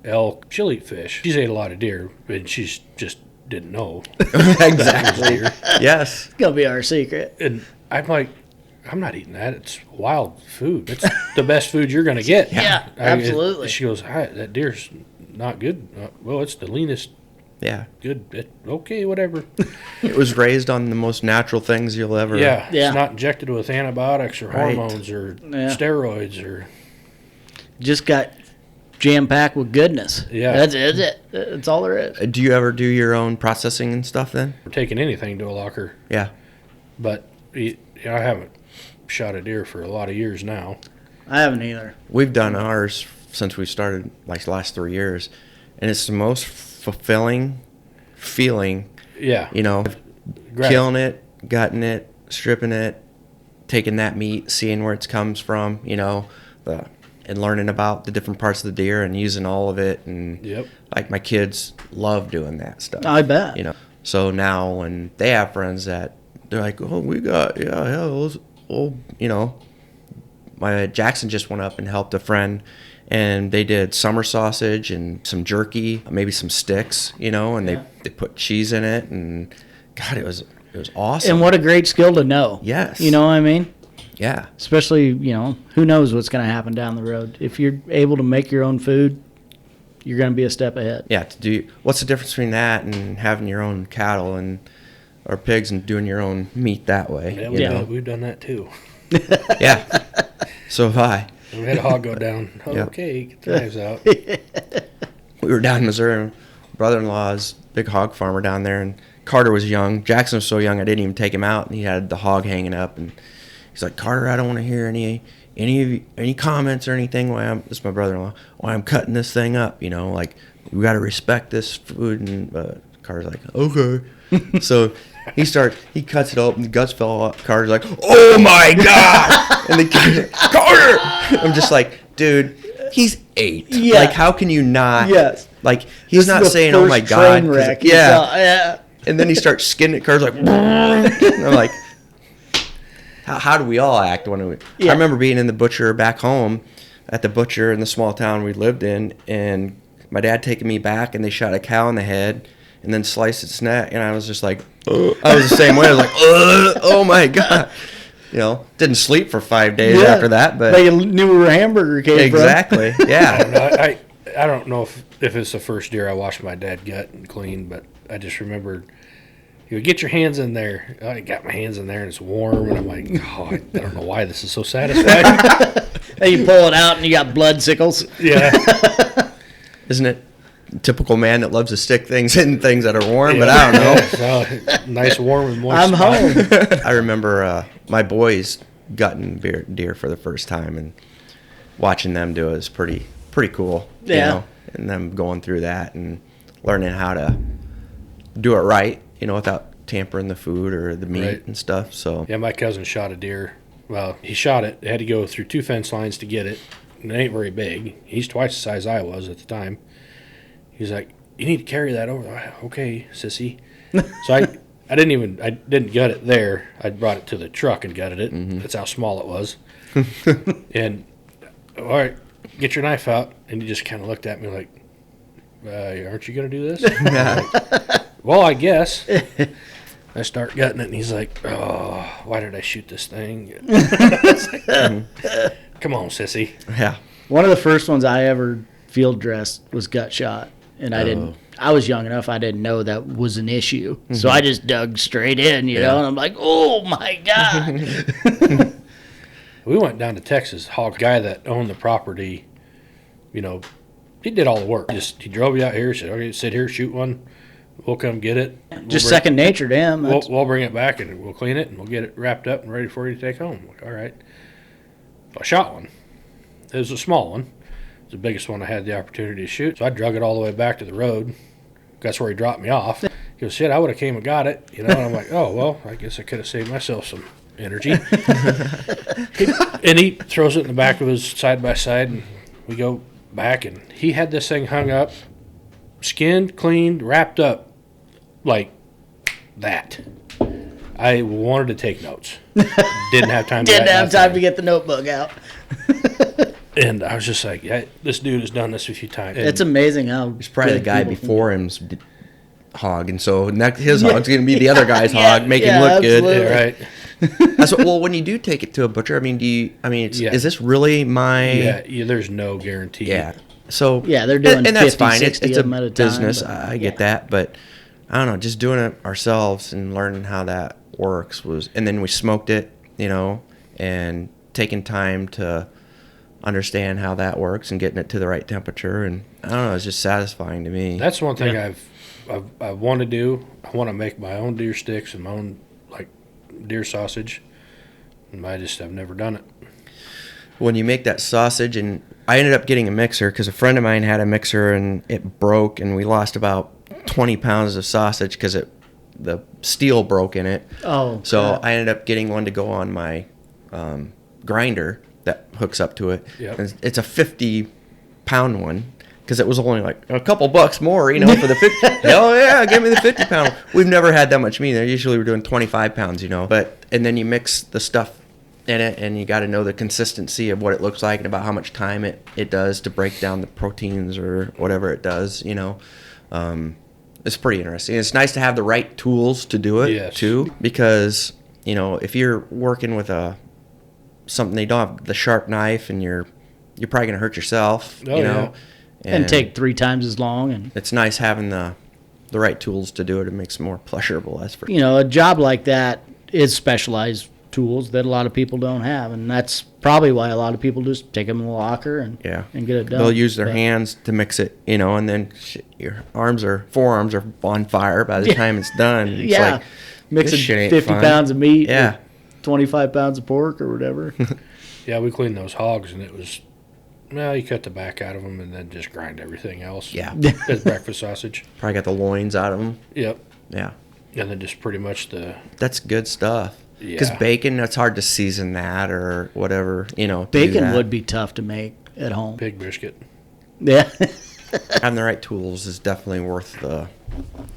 elk. She'll eat fish. She's ate a lot of deer, but she's just didn't know. Exactly. Yes. It's gonna be our secret. And I'm like, I'm not eating that. It's wild food. It's the best food you're gonna get. Absolutely. She goes, that deer's not good. Well, it's the leanest. Yeah. Good. Okay, whatever. It was raised on the most natural things you'll ever. Yeah. It's not injected with antibiotics or hormones or steroids or. Just got jam-packed with goodness. Yeah. That's it. That's all there is. Do you ever do your own processing and stuff then? We're taking anything to a locker. Yeah. But I haven't shot a deer for a lot of years now. I haven't either. We've done ours since we started, like the last 3 years, and it's the most fulfilling feeling. Yeah. Killing it, gutting it, stripping it, taking that meat, seeing where it comes from, and learning about the different parts of the deer and using all of it. And like my kids love doing that stuff. I bet. So now when they have friends that they're like, oh, we got, those old, my Jackson just went up and helped a friend, and they did summer sausage and some jerky, maybe some sticks, and they put cheese in it, and God, it was awesome. And what a great skill to know. Yes. You know what I mean? Yeah. Especially, who knows what's going to happen down the road. If you're able to make your own food, you're going to be a step ahead. Yeah. What's the difference between that and having your own cattle or pigs and doing your own meat that way? Yeah, we've done that too. Yeah. So have I. We had a hog go down. Okay, get the knives out. We were down in Missouri. Brother-in-law's big hog farmer down there, and Carter was young. Jackson was so young I didn't even take him out, and he had the hog hanging up, and he's like, Carter, I don't want to hear any comments or anything this is my brother-in-law, why I'm cutting this thing up, like we got to respect this food. And Carter's like, okay. So he cuts it open, the guts fell off. Carter's like, oh my God. And the kid's like, Carter. I'm just like, dude, he's 8. Yeah. Like, how can you not? Yes. Like, he's not saying, oh my God. Yeah. And then he starts skinning it. Carter's like, and I'm like, how do we all act when we? Yeah. I remember being in the butcher back home at the butcher in the small town we lived in, and my dad taking me back, and they shot a cow in the head and then sliced its neck, and I was just like, I was the same way. I was like, oh my God. Didn't sleep for 5 days after that, but they knew where a hamburger came exactly. from. Yeah. I don't know if it's the first deer I washed my dad gut and clean, but I just remembered. You would get your hands in there. I got my hands in there, and it's warm, and I'm like, I don't know why this is so satisfying. And you pull it out, and you got blood sickles. Yeah. Isn't it typical man that loves to stick things in things that are warm? Yeah. But I don't know. So, nice, warm, and moist. I'm home. I remember my boys gutting deer for the first time, and watching them do it was pretty cool. Yeah. And them going through that and learning how to do it right. Without tampering the food or the meat and stuff. So yeah, my cousin shot a deer. Well, he shot it. They had to go through 2 fence lines to get it. And it ain't very big. He's twice the size I was at the time. He's like, you need to carry that over. Okay, sissy. So I didn't gut it there. I brought it to the truck and gutted it. Mm-hmm. That's how small it was. And all right, get your knife out. And he just kind of looked at me like, aren't you going to do this? Well, I guess. I start gutting it, and he's like, oh, why did I shoot this thing? Come on, sissy. Yeah. One of the first ones I ever field dressed was gut shot, and I was young enough, I didn't know that was an issue. Mm-hmm. So I just dug straight in, and I'm like, oh, my God. We went down to Texas. Hog guy that owned the property, he did all the work. He drove you out here, said, okay, sit here, shoot one. We'll come get it. Just second nature to him. We'll bring it back, and we'll clean it, and we'll get it wrapped up and ready for you to take home. Like, all right. So I shot one. It was a small one. It was the biggest one I had the opportunity to shoot. So I drug it all the way back to the road. That's where he dropped me off. He goes, shit, I would have came and got it. And I'm like, oh, well, I guess I could have saved myself some energy. And he throws it in the back of his side-by-side, and we go back, and he had this thing hung up, skinned, cleaned, wrapped up. Like that. I wanted to take notes. Didn't have time to get the notebook out. And I was just like, this dude has done this a few times. It's amazing how he's probably the guy before him's hog, and so his hog's going to be the other guy's hog, make him look absolutely. Good. Yeah, right. That's well, when you do take it to a butcher, is this really my? Yeah, there's no guarantee. Yeah. So they're doing and that's 50, fine. 60 It's of them a at a time, business. I get that, but I don't know. Just doing it ourselves and learning how that works and then we smoked it, and taking time to understand how that works and getting it to the right temperature. And I don't know, it's just satisfying to me. That's one thing I want to do. I want to make my own deer sticks and my own like deer sausage. And I've never done it. When you make that sausage, and I ended up getting a mixer because a friend of mine had a mixer and it broke, and we lost about 20 pounds of sausage because the steel broke in it. Oh, so I ended up getting one to go on my grinder that hooks up to it. Yep. And it's a 50-pound one because it was only like a couple bucks more, you know, for the 50. Hell yeah, give me the 50-pound. We've never had that much meat. Usually we're doing 25 pounds, you know. And then you mix the stuff in it, and you got to know the consistency of what it looks like and about how much time it does to break down the proteins or whatever it does, you know. It's pretty interesting. It's nice to have the right tools to do it too, because, you know, if you're working with something they don't have the sharp knife, and you're probably going to hurt yourself, you know. And take 3 times as long. And it's nice having the right tools to do it. It makes it more pleasurable, that's for you know, a job like that is specialized tools that a lot of people don't have, and that's probably why a lot of people just take them in the locker and get it done. They'll use their hands to mix it, you know, and then your forearms are on fire by the time it's done. It's like, mixing 50 pounds of meat, 25 pounds of pork or whatever. Yeah, we cleaned those hogs, and it was, you cut the back out of them and then just grind everything else. Yeah. As breakfast sausage. Probably got the loins out of them. Yep. Yeah. And then just pretty much That's good stuff. Because bacon, it's hard to season that or whatever, you know. Bacon would be tough to make at home. Pig brisket. Yeah. Having the right tools is definitely worth the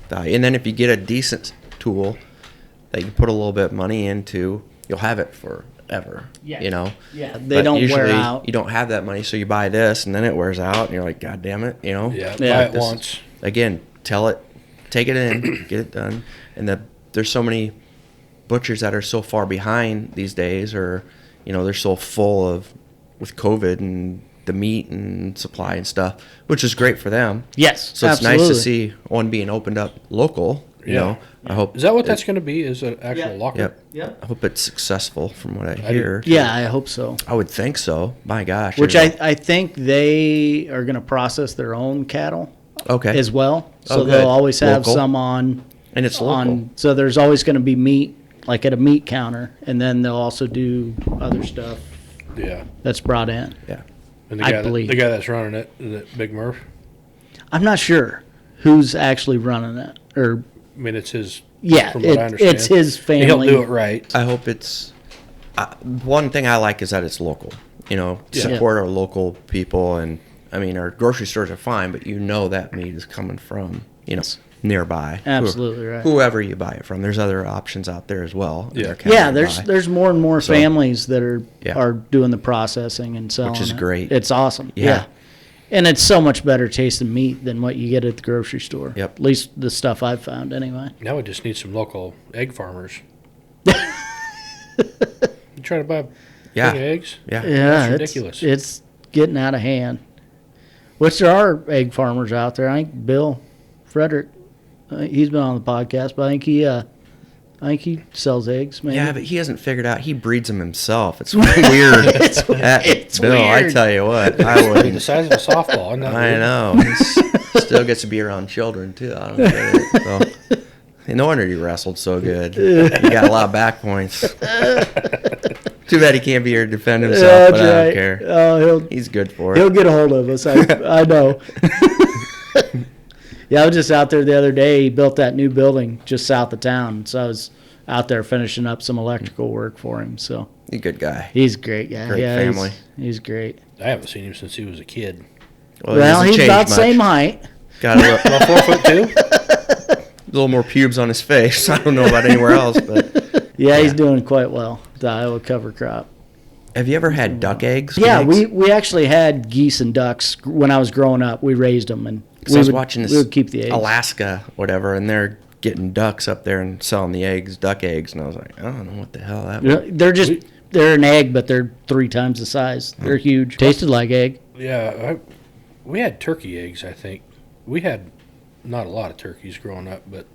value. And then if you get a decent tool that you put a little bit of money into, you'll have it forever, you know. Yeah, they don't wear out. You don't have that money, so you buy this, and then it wears out, and you're like, God damn it, you know. Yeah, buy it once. Again, take it in, get it done. And there's so many butchers that are so far behind these days, or, you know, they're so full with COVID and the meat and supply and stuff, which is great for them. Yes, so absolutely. It's nice to see one being opened up local. You know, I hope. Is that what that's going to be? Is an actual locker? Yep. I hope it's successful from what I hear. Yeah, I hope so. I would think so. My gosh. Which I think they are going to process their own cattle. Okay. As well, so they'll always have some on. And it's local. So there's always going to be meat, like at a meat counter, and then they'll also do other stuff. Yeah. That's brought in. Yeah. And the guy that's running it, is it Big Murph? I'm not sure who's actually running it, or. I mean, it's his. Yeah, from what I understand, it's his family. He'll do it right. I hope it's. One thing I like is that it's local. You know, support our local people, and I mean, our grocery stores are fine, but you know that meat is coming from nearby. Absolutely right. Whoever you buy it from, there's other options out there as well. Yeah, there's more and more families that are doing the processing and selling, which is great. It's awesome. Yeah. And it's so much better tasting meat than what you get at the grocery store. Yep. At least the stuff I've found, anyway. Now we just need some local egg farmers. You trying to buy eggs? Yeah. That's ridiculous. It's getting out of hand. Which there are egg farmers out there. I think Bill Frederick, he's been on the podcast, but I think he sells eggs, maybe. Yeah, but he hasn't figured out. He breeds them himself. It's weird. It's Bill, weird. I tell you what, I would. The size of a softball. Isn't that weird? I know. He still gets to be around children too. I don't get it. So, no wonder he wrestled so good. He got a lot of back points. Too bad he can't be here to defend himself, but I don't care. Oh, he's good for it. He'll get a hold of us. I know. Yeah, I was just out there the other day. He built that new building just south of town, so I was out there finishing up some electrical work for him. So he's a good guy. He's a great guy. Great family. He's great. I haven't seen him since he was a kid. Well, he's about the same height. Got about 4 foot 2. A little more pubes on his face. I don't know about anywhere else, but yeah, he's doing quite well. The Iowa cover crop. Have you ever had duck eggs? Yeah, we actually had geese and ducks when I was growing up. We raised them, and I was watching this. We would keep the eggs. Alaska, whatever, and they're getting ducks up there and selling the eggs, duck eggs, and I was like, I don't know what the hell that was. They're an egg, but they're 3 times the size. They're huge. Tasted like egg. Yeah, we had turkey eggs. I think we had not a lot of turkeys growing up, but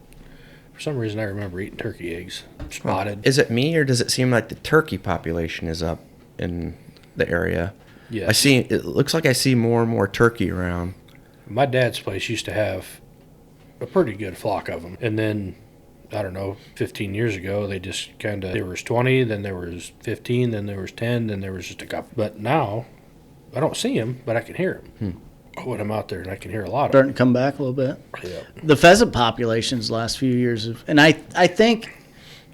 for some reason I remember eating turkey eggs, spotted. Is it me, or does it seem like the turkey population is up in the area? Yeah. It looks like I see more and more turkey around. My dad's place used to have a pretty good flock of them. And then, I don't know, 15 years ago, they just kind of, there was 20, then there was 15, then there was 10, then there was just a couple. But now, I don't see them, but I can hear them. When I'm out there, and I can hear a lot of them. Starting to come back a little bit. Yeah. The pheasant populations the last few years, and I think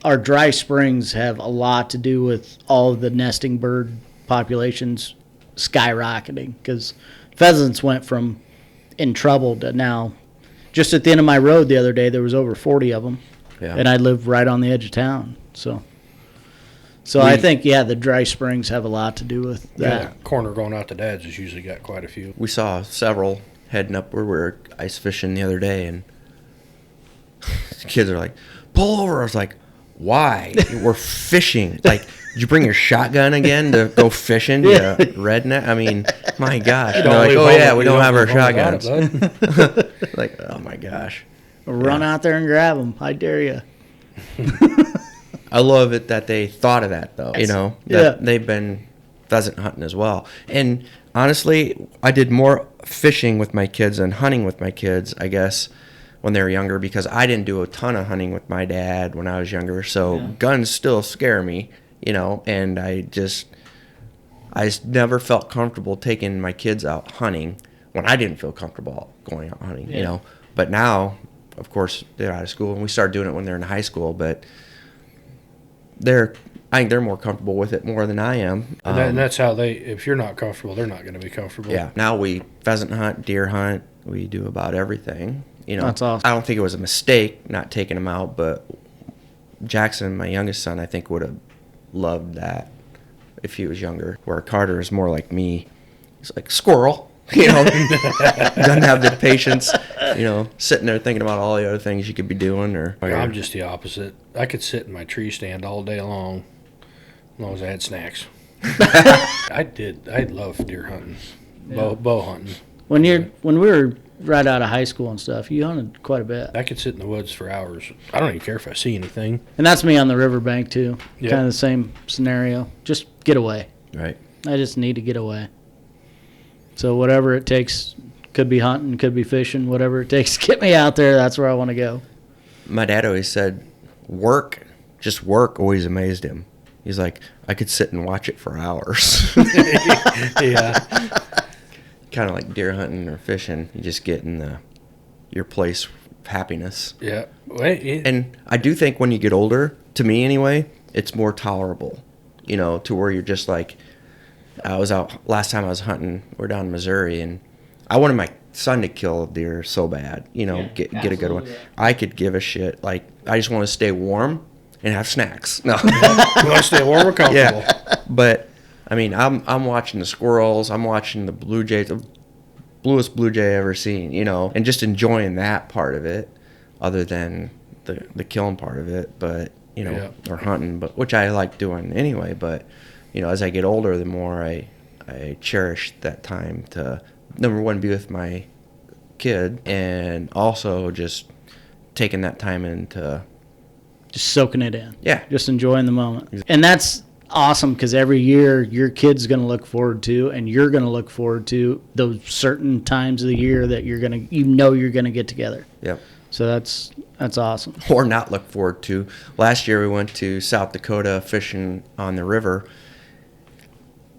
our dry springs have a lot to do with all of the nesting bird populations skyrocketing, because pheasants went from in trouble to now. Just at the end of my road the other day, there was over 40 of them, and I live right on the edge of town. So I think, the dry springs have a lot to do with that. Yeah, corner going out to Dad's has usually got quite a few. We saw several heading up where we were ice fishing the other day, and the kids are like, pull over. I was like, why? We're fishing. Like, did you bring your shotgun again to go fishing? Yeah. Redneck? I mean, my gosh. They're like, oh, yeah, we don't have our shotguns. Like, oh, my gosh. Run out there and grab them. I dare you. I love it that they thought of that, though. You know, that they've been pheasant hunting as well. And honestly, I did more fishing with my kids than hunting with my kids, I guess, when they were younger, because I didn't do a ton of hunting with my dad when I was younger. So guns still scare me, you know, and I never felt comfortable taking my kids out hunting when I didn't feel comfortable going out hunting, you know. But now, of course, they're out of school, and we started doing it when they're in high school, but I think they're more comfortable with it more than I am. And that's how if you're not comfortable, they're not going to be comfortable. Yeah. Now we pheasant hunt, deer hunt. We do about everything. You know, that's awesome. I don't think it was a mistake not taking them out, but Jackson, my youngest son, I think would have loved that if he was younger. Where Carter is more like me. He's like, squirrel. You know, doesn't have the patience, you know, sitting there thinking about all the other things you could be doing. I'm just the opposite. I could sit in my tree stand all day long as long as I had snacks. I love deer hunting, bow hunting. When we were right out of high school and stuff, you hunted quite a bit. I could sit in the woods for hours. I don't even care if I see anything. And that's me on the riverbank too. Yep. Kind of the same scenario. Just get away. Right. I just need to get away. So whatever it takes, could be hunting, could be fishing, whatever it takes to get me out there, that's where I want to go. My dad always said, work always amazed him. He's like, I could sit and watch it for hours. Yeah. Kind of like deer hunting or fishing. You just get in your place of happiness. Yeah. And I do think when you get older, to me anyway, it's more tolerable, you know, to where you're just like, I was out last time I was hunting. We're down in Missouri, and I wanted my son to kill a deer so bad, you know, get a good one. I could give a shit. Like, I just want to stay warm and have snacks. No, you want to stay warm or comfortable? Yeah, but I mean, I'm watching the squirrels. I'm watching the blue jays, the bluest blue jay I ever seen, you know, and just enjoying that part of it, other than the killing part of it. But you know, or hunting, but which I like doing anyway. But you know, as I get older, the more I cherish that time to, number one, be with my kid, and also just taking that time into just soaking it in. Yeah. Just enjoying the moment. And that's awesome, because every year your kid's going to look forward to, and you're going to look forward to those certain times of the year that you're going to get together. Yep. So that's awesome. Or not look forward to. Last year we went to South Dakota fishing on the river,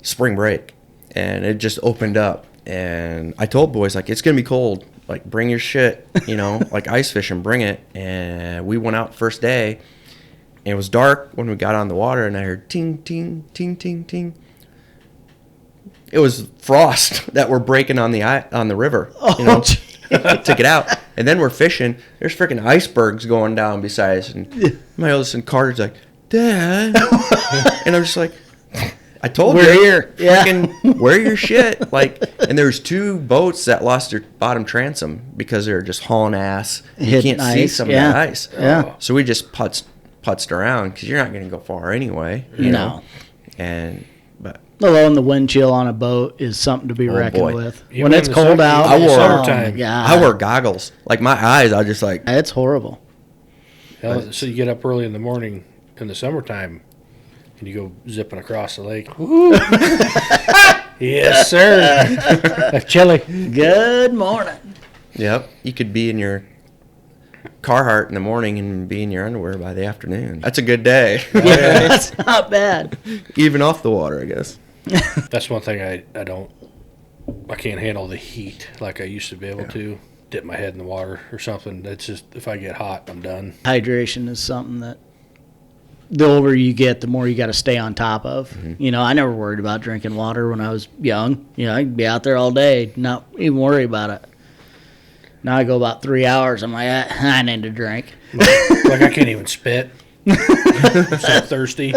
spring break, and it just opened up, and I told boys, like, it's gonna be cold, like, bring your shit, you know, like ice fishing, bring it. And we went out first day, and it was dark when we got on the water, and I heard ting ting ting ting ting. It was frost that were breaking on the river, you know. Took it out, and then we're fishing. There's freaking icebergs going down beside us, and my oldest son Carter's like, Dad, and I'm just like, I told we're you, here. Freaking wear your shit. Like, and there's 2 boats that lost their bottom transom because they're just hauling ass. You can't see some of the ice. Yeah. So we just putzed around, because you're not going to go far anyway. You know? But alone, the wind chill on a boat is something to be reckoned with. Even when it's cold out, I wore goggles. Like, my eyes, I just like, it's horrible. So you get up early in the morning in the summertime, and you go zipping across the lake. Woo! Yes, sir. Chili. Good morning. Yep. You could be in your Carhartt in the morning and be in your underwear by the afternoon. That's a good day. Yeah, that's not bad. Even off the water, I guess. That's one thing I can't handle the heat like I used to be able to. Dip my head in the water or something. It's just, if I get hot, I'm done. Hydration is something that the older you get, the more you got to stay on top of. Mm-hmm. I never worried about drinking water when I was young. I'd be out there all day, not even worry about it. Now I go about 3 hours. I'm like, I need to drink. Like I can't even spit. I'm so thirsty.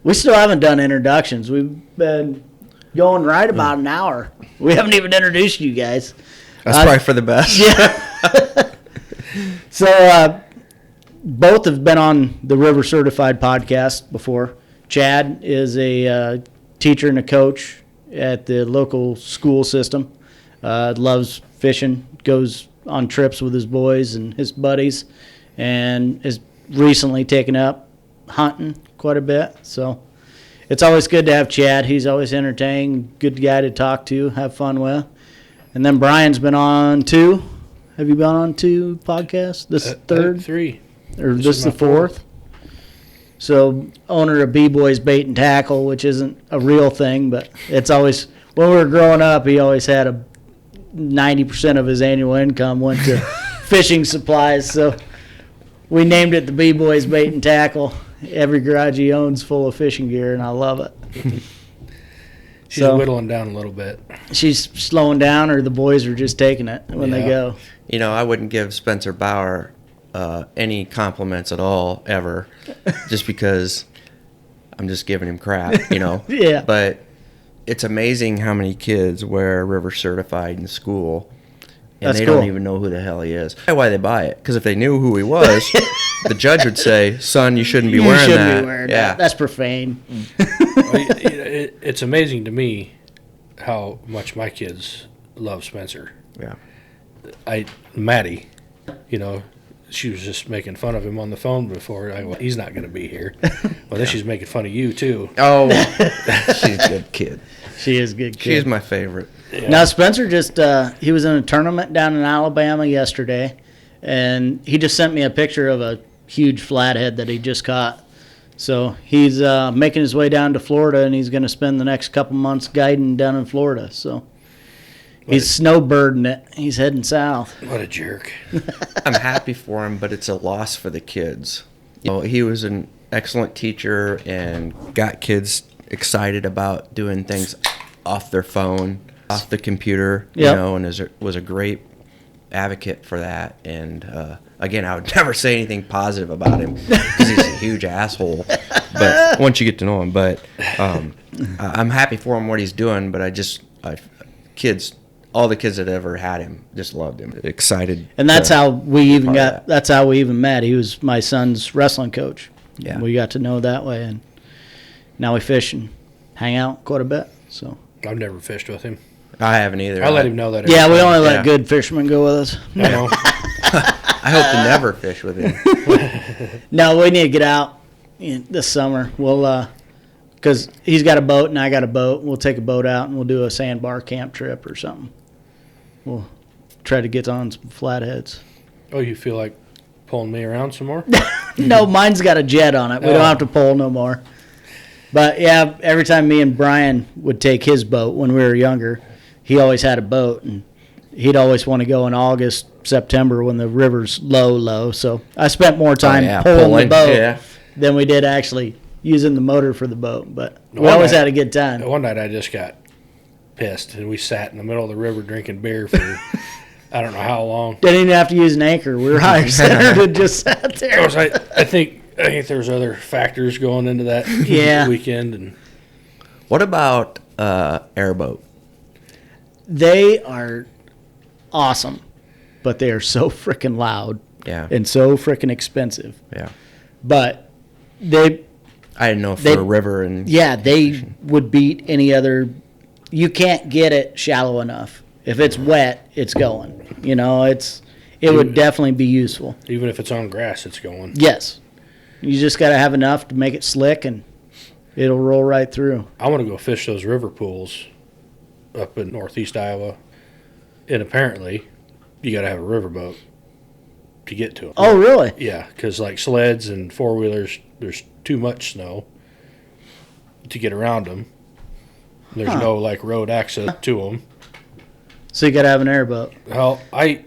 We still haven't done introductions. We've been going right about an hour. We haven't even introduced you guys. That's probably for the best. Yeah. So both have been on the River Certified podcast before. Chad is a teacher and a coach at the local school system. Loves fishing, goes on trips with his boys and his buddies, and has recently taken up hunting quite a bit. So it's always good to have Chad. He's always entertaining, good guy to talk to, have fun with. And then Brian's been on 2. Have you been on 2 podcasts? This third? 3. Or this is the 4th? So owner of B-Boys Bait and Tackle, which isn't a real thing, but it's always, when we were growing up, he always had 90% of his annual income went to fishing supplies. So we named it the B-Boys Bait and Tackle. Every garage he owns full of fishing gear, and I love it. She's whittling down a little bit. She's slowing down, or the boys are just taking it when they go. I wouldn't give Spencer Bauer any compliments at all, ever, just because I'm just giving him crap, Yeah. But it's amazing how many kids wear River Certified in school, and they don't even know who the hell he is. That's why they buy it, because if they knew who he was, the judge would say, son, you shouldn't be wearing that. Yeah. That's profane. It's amazing to me how much my kids love Spencer. Yeah. Maddie, she was just making fun of him on the phone before. He's not going to be here. Well, then she's making fun of you, too. Oh, she's a good kid. She is a good kid. She's my favorite. Yeah. Now, Spencer he was in a tournament down in Alabama yesterday, and he just sent me a picture of a huge flathead that he just caught. So he's making his way down to Florida, and he's going to spend the next couple months guiding down in Florida. So he's snowbirding it. He's heading south. What a jerk. I'm happy for him, but it's a loss for the kids. He was an excellent teacher and got kids excited about doing things off their phone, off the computer, and was a great advocate for that. And again, I would never say anything positive about him because he's a huge asshole. But once you get to know him, I'm happy for him what he's doing. But all the kids that ever had him just loved him, excited. And that's how we even got. That's how we even met. He was my son's wrestling coach. Yeah, we got to know that way, and now we fish and hang out quite a bit. So I've never fished with him. I haven't either. I let him know that. Yeah, we only let good fishermen go with us. I know. I hope to never fish with him. No, we need to get out this summer. We'll, because he's got a boat and I got a boat. We'll take a boat out and we'll do a sandbar camp trip or something. We'll try to get on some flatheads. Oh, you feel like pulling me around some more? No, mine's got a jet on it. We don't have to pull no more. But, yeah, every time me and Brian would take his boat when we were younger, he always had a boat, and he'd always want to go in August, September when the river's low. So I spent more time pulling the boat than we did actually using the motor for the boat. But we always had a good time. One night I just got pissed, and we sat in the middle of the river drinking beer for I don't know how long. Didn't even have to use an anchor. We were higher center and just sat there. I think there's other factors going into that weekend. And what about airboat? They are awesome, but they are so freaking loud. Yeah. And so freaking expensive. Yeah. But I didn't know for a river and they would beat any other. You can't get it shallow enough. If it's wet, it's going. It would definitely be useful. Even if it's on grass, it's going. Yes. You just got to have enough to make it slick, and It'll roll right through. I want to go fish those river pools up in northeast Iowa. And apparently, you got to have a riverboat to get to them. Oh, really? Yeah, because like sleds and four-wheelers, there's too much snow to get around them. There's no like road access to them. So you got to have an airboat. Well, I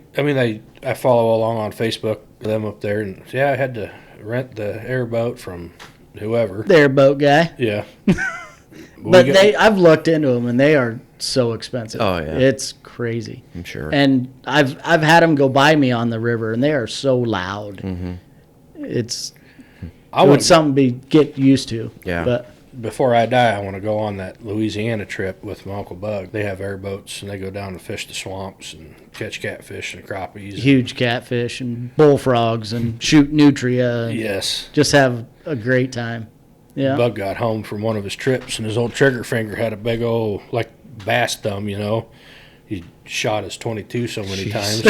follow along on Facebook with them up there, and I had to rent the airboat from whoever. The airboat guy. Yeah. But I've looked into them, and they are so expensive. Oh, yeah. It's crazy. I'm sure. And I've had them go by me on the river, and they are so loud. Mm-hmm. It's something to get used to. Yeah. But before I die, I want to go on that Louisiana trip with my Uncle Bug. They have airboats, and they go down and fish the swamps and catch catfish and crappies. Huge catfish and bullfrogs and shoot nutria. And yes. Just have a great time. Yeah. Bug got home from one of his trips, and his old trigger finger had a big old, like, bass thumb, you know. He shot his 22 so many times.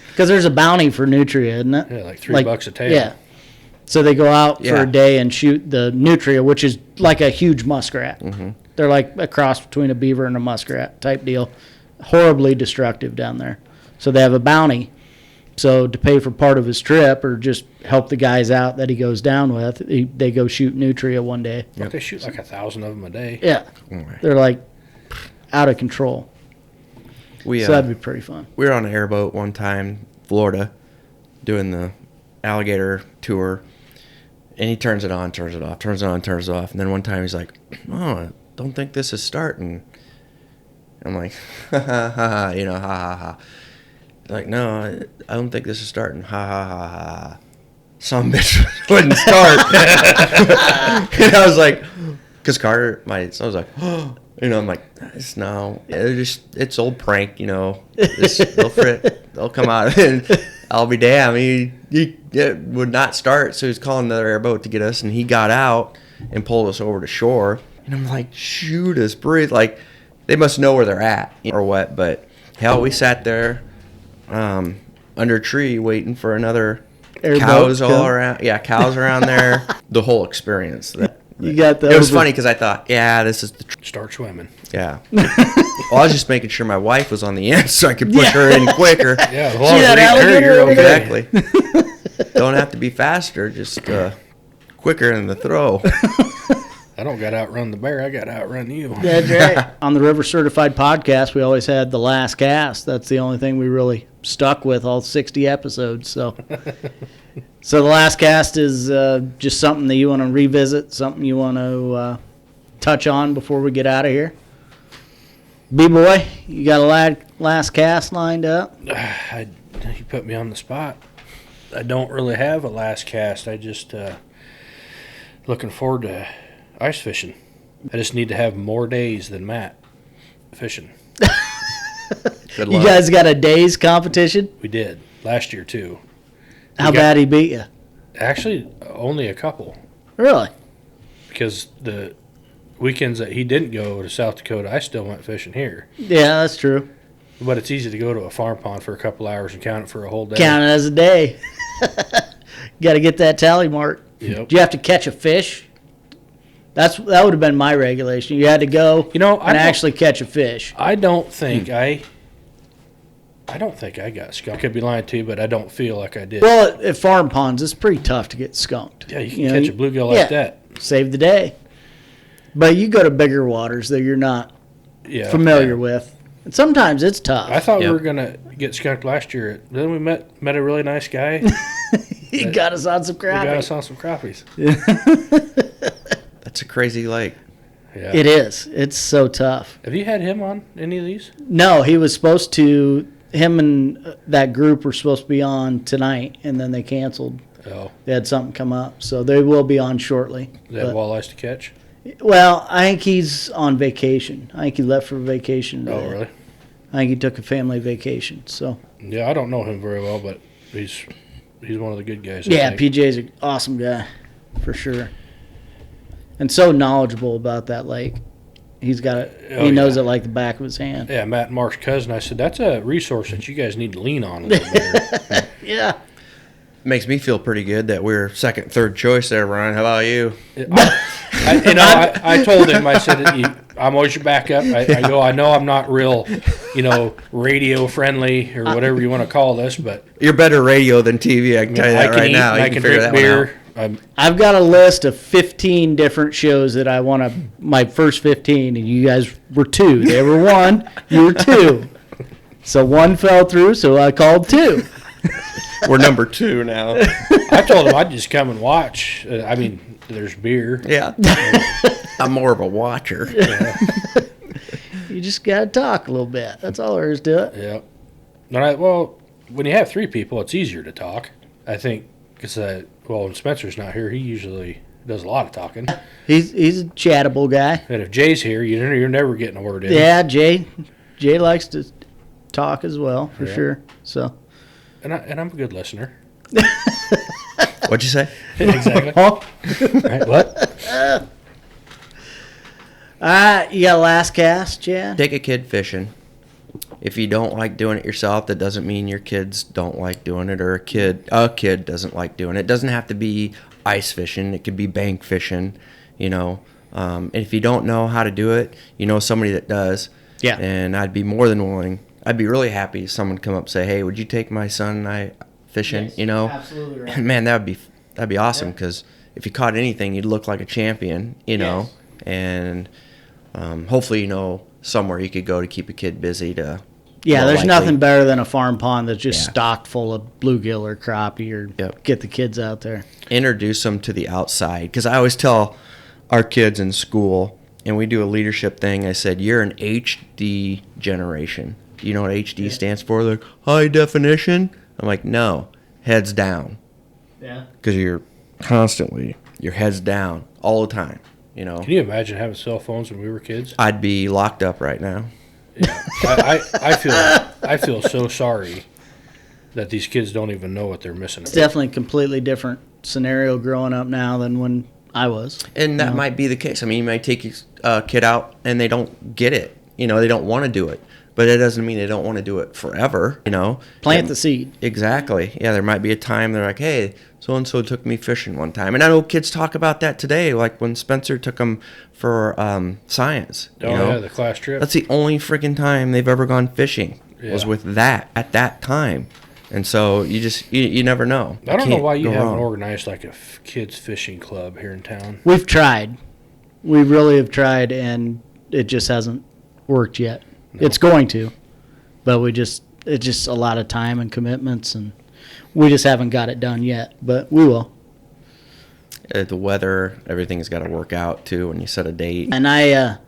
Because there's a bounty for nutria, isn't it? Yeah, like $3 a tail. Yeah. So they go out for a day and shoot the nutria, which is like a huge muskrat. Mm-hmm. They're like a cross between a beaver and a muskrat type deal. Horribly destructive down there. So they have a bounty. So to pay for part of his trip or just help the guys out that he goes down with, they go shoot nutria one day. Yep. They shoot like 1,000 of them a day. Yeah. They're like out of control. So that'd be pretty fun. We were on an airboat one time, Florida, doing the alligator tour. And he turns it on, turns it off, turns it on, turns it off. And then one time he's like, "Oh, I don't think this is starting." I'm like, ha, ha, ha, you know, ha, ha, ha. Like, "No, I don't think this is starting. Ha, ha, ha, ha." Some bitch wouldn't start. And I was like, because Carter, my son was like, "Oh," you know, I'm like, it's old prank, you know. They'll come out and I'll be damned. He would not start, so he was calling another airboat to get us, and he got out and pulled us over to shore. And I'm like, shoot us, breathe. Like, they must know where they're at or what. But hell, we sat there under a tree waiting for another airboat. Cows all around. Yeah, cows around there. The whole experience. You got the. It was funny because I thought, this is the. Start swimming. Yeah. Well, I was just making sure my wife was on the end so I could push her in quicker. Yeah, as long as you're okay. Exactly. Don't have to be faster, just quicker in the throw. I don't got to outrun the bear. I got to outrun you. That's right. On the River Certified podcast, we always had the last cast. That's the only thing we really stuck with all 60 episodes. So the last cast is just something that you want to revisit, something you want to touch on before we get out of here. B-Boy, you got a last cast lined up? You put me on the spot. I don't really have a last cast. I just looking forward to ice fishing. I just need to have more days than Matt fishing. Good luck. You guys got a day's competition? We did. Last year, too. How bad he beat you? Actually, only a couple. Really? Because the weekends that he didn't go to South Dakota, I still went fishing here. Yeah, that's true. But it's easy to go to a farm pond for a couple hours and count it for a whole day. Count it as a day. Got to get that tally mark. Yep. Do you have to catch a fish? That would have been my regulation. You had to go and actually catch a fish. I don't think I got skunked. I could be lying to you, but I don't feel like I did. Well, at farm ponds, it's pretty tough to get skunked. Yeah, you can catch a bluegill like that. Save the day. But you go to bigger waters that you're not familiar with. And sometimes it's tough. I thought we were going to get skunked last year. Then we met a really nice guy. He got us on some crappies. He got us on some crappies. That's a crazy lake. Yeah. It is. It's so tough. Have you had him on any of these? No, he was supposed to. Him and that group were supposed to be on tonight, and then they canceled. Oh. They had something come up, so they will be on shortly. Is that walleyes to catch? Well, I think he's on vacation. I think he left for vacation today. Oh, really? I think he took a family vacation. So. Yeah, I don't know him very well, but he's one of the good guys. Yeah, PJ's an awesome guy, for sure. And so knowledgeable about that lake. He's got it. He knows it like the back of his hand. Yeah, Matt and Mark's cousin. I said, that's a resource that you guys need to lean on a little better. Yeah. Makes me feel pretty good that we're second, third choice there, Ryan. How about you? I told him, I said, I'm always your backup. I know I'm not real, radio friendly or whatever you want to call this, but you're better radio than TV. I can tell you that right now. I can drink beer. I've got a list of 15 different shows that I want to, my first 15, and you guys were 2. They were 1, you were 2. So 1 fell through, so I called 2. We're number 2 now. I told him I'd just come and watch. There's beer. Yeah. I'm more of a watcher. Yeah. You just got to talk a little bit. That's all there is to it. Yeah. Well, when you have 3 people, it's easier to talk. I think because, when Spencer's not here, he usually does a lot of talking. He's a chattable guy. And if Jay's here, you're never getting a word in. Yeah, Jay likes to talk as well, for sure. So. And I'm a good listener. What'd you say? Exactly. Right, what? You got last cast, Chad? Take a kid fishing. If you don't like doing it yourself, that doesn't mean your kids don't like doing it, or a kid doesn't like doing it. It doesn't have to be ice fishing. It could be bank fishing, And if you don't know how to do it, you know somebody that does. Yeah. And I'd be more than willing. I'd be really happy if someone come up and say, "Hey, would you take my son and I fishing?" Yes, absolutely right. And man, that'd be awesome, because if you caught anything, you'd look like a champion, Yes. And hopefully somewhere you could go to keep a kid busy to. Yeah, there's nothing better than a farm pond that's just stocked full of bluegill or crappie, or get the kids out there. Introduce them to the outside, because I always tell our kids in school, and we do a leadership thing, I said, you're an HD generation. You know what HD stands for? Like, high definition? I'm like, no, heads down. Yeah. Because you're constantly, your head's down all the time, Can you imagine having cell phones when we were kids? I'd be locked up right now. Yeah. I feel so sorry that these kids don't even know what they're missing. It's definitely a completely different scenario growing up now than when I was. And that might be the case. I mean, you might take a kid out and they don't get it. They don't want to do it. But it doesn't mean they don't want to do it forever, Plant the seed. Exactly. Yeah, there might be a time they're like, hey, so-and-so took me fishing one time. And I know kids talk about that today, like when Spencer took them for science. Yeah, the class trip. That's the only freaking time they've ever gone fishing was with that, at that time. And so you never know. I don't know why you haven't organized like a kids fishing club here in town. We've tried. We really have tried, and it just hasn't worked yet. No. It's going to, but it's just a lot of time and commitments, and we just haven't got it done yet, but we will. The weather, everything's got to work out too when you set a date. And I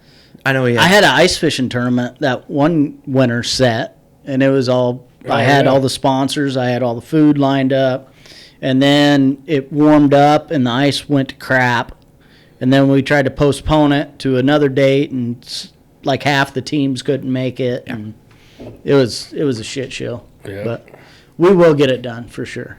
know I had an ice fishing tournament that one winter set, and it was all I had all the sponsors, I had all the food lined up, and then it warmed up and the ice went to crap, and then we tried to postpone it to another date, and like half the teams couldn't make it, and it was a shit show. Yeah. But we will get it done for sure.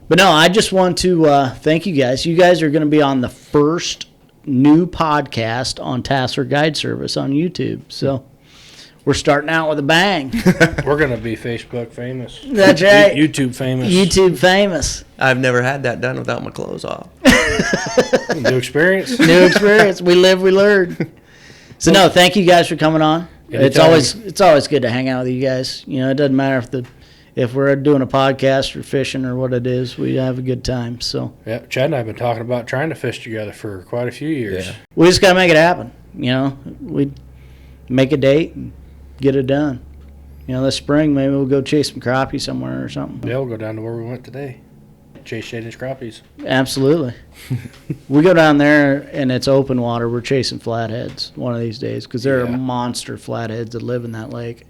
But no, I just want to thank you guys. You guys are going to be on the first new podcast on Tasser Guide Service on YouTube. So we're starting out with a bang. We're going to be Facebook famous. That's right. YouTube famous. YouTube famous. I've never had that done without my clothes off. New experience. New experience. We live, we learn. So no, thank you guys for coming on. Anytime. It's always good to hang out with you guys. It doesn't matter if we're doing a podcast or fishing or what it is, we have a good time. So yeah, Chad and I have been talking about trying to fish together for quite a few years. Yeah. We just gotta make it happen. We make a date and get it done. This spring maybe we'll go chase some crappie somewhere or something. Yeah, we'll go down to where we went today. Chase shaded crappies. Absolutely. We go down there and it's open water. We're chasing flatheads one of these days because there are monster flatheads that live in that lake.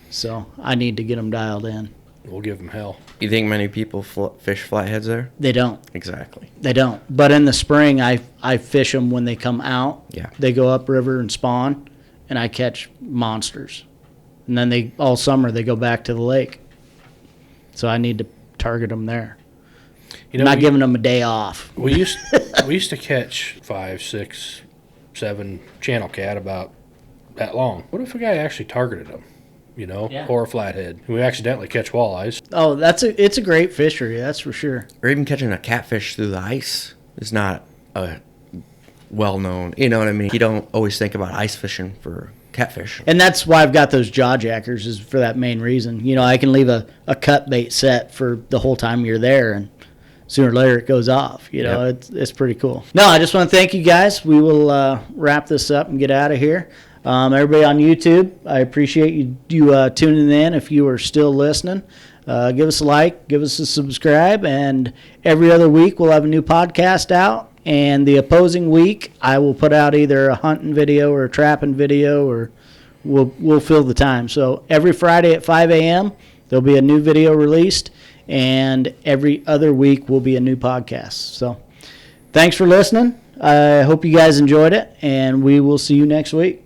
So I need to get them dialed in. We'll give them hell. You think many people fish flatheads there? They don't. Exactly. They don't. But in the spring, I fish them when they come out. Yeah. They go upriver and spawn, and I catch monsters. And then all summer they go back to the lake. So I need to target them there. Not giving them a day off. We used to catch 5, 6, 7 channel cat about that long. What if a guy actually targeted them? or a flathead. We accidentally catch walleyes. Oh, it's a great fishery, that's for sure. Or even catching a catfish through the ice is not a well-known, you know what I mean? You don't always think about ice fishing for catfish. And that's why I've got those jaw jackers, is for that main reason. I can leave a cut bait set for the whole time you're there, and sooner or later it goes off. It's pretty cool. No, I just want to thank you guys. We will wrap this up and get out of here. Everybody on YouTube, I appreciate you tuning in. If you are still listening, give us a like, give us a subscribe, and every other week we'll have a new podcast out. And the opposing week, I will put out either a hunting video or a trapping video, or we'll fill the time. So every Friday at 5 a.m., there'll be a new video released, and every other week will be a new podcast. So thanks for listening. I hope you guys enjoyed it, and we will see you next week.